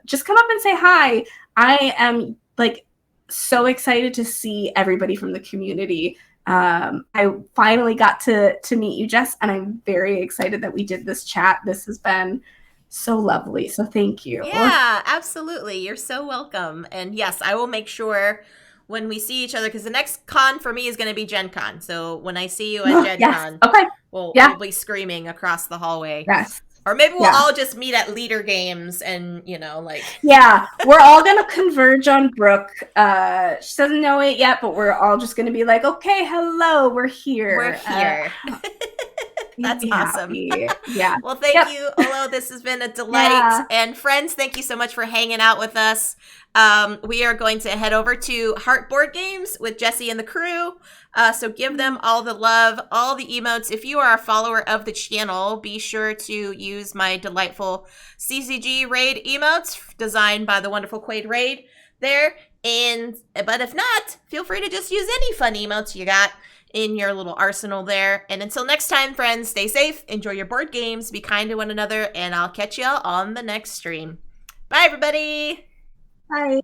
Just come up and say hi. I am like so excited to see everybody from the community. I finally got to meet you, Jess, and I'm very excited that we did this chat. This has been so lovely. So thank you. Yeah, absolutely. You're so welcome. And yes, I will make sure when we see each other, because the next con for me is going to be Gen Con. So when I see you at Gen Con, okay. we'll be screaming across the hallway. Yes. Or maybe we'll all just meet at Leader Games and, like... Yeah, we're all going to converge on Brooke. She doesn't know it yet, but we're all just going to be like, okay, hello, we're here. We're here. That's awesome. Yeah. Well, thank you, Olo. This has been a delight. Yeah. And friends, thank you so much for hanging out with us. We are going to head over to Heart Board Games with Jesse and the crew. So give them all the love, all the emotes. If you are a follower of the channel, be sure to use my delightful CCG raid emotes designed by the wonderful Quaid Raid there. But if not, feel free to just use any fun emotes you got in your little arsenal there. And until next time, friends, stay safe, enjoy your board games, be kind to one another, and I'll catch y'all on the next stream. Bye, everybody. Bye.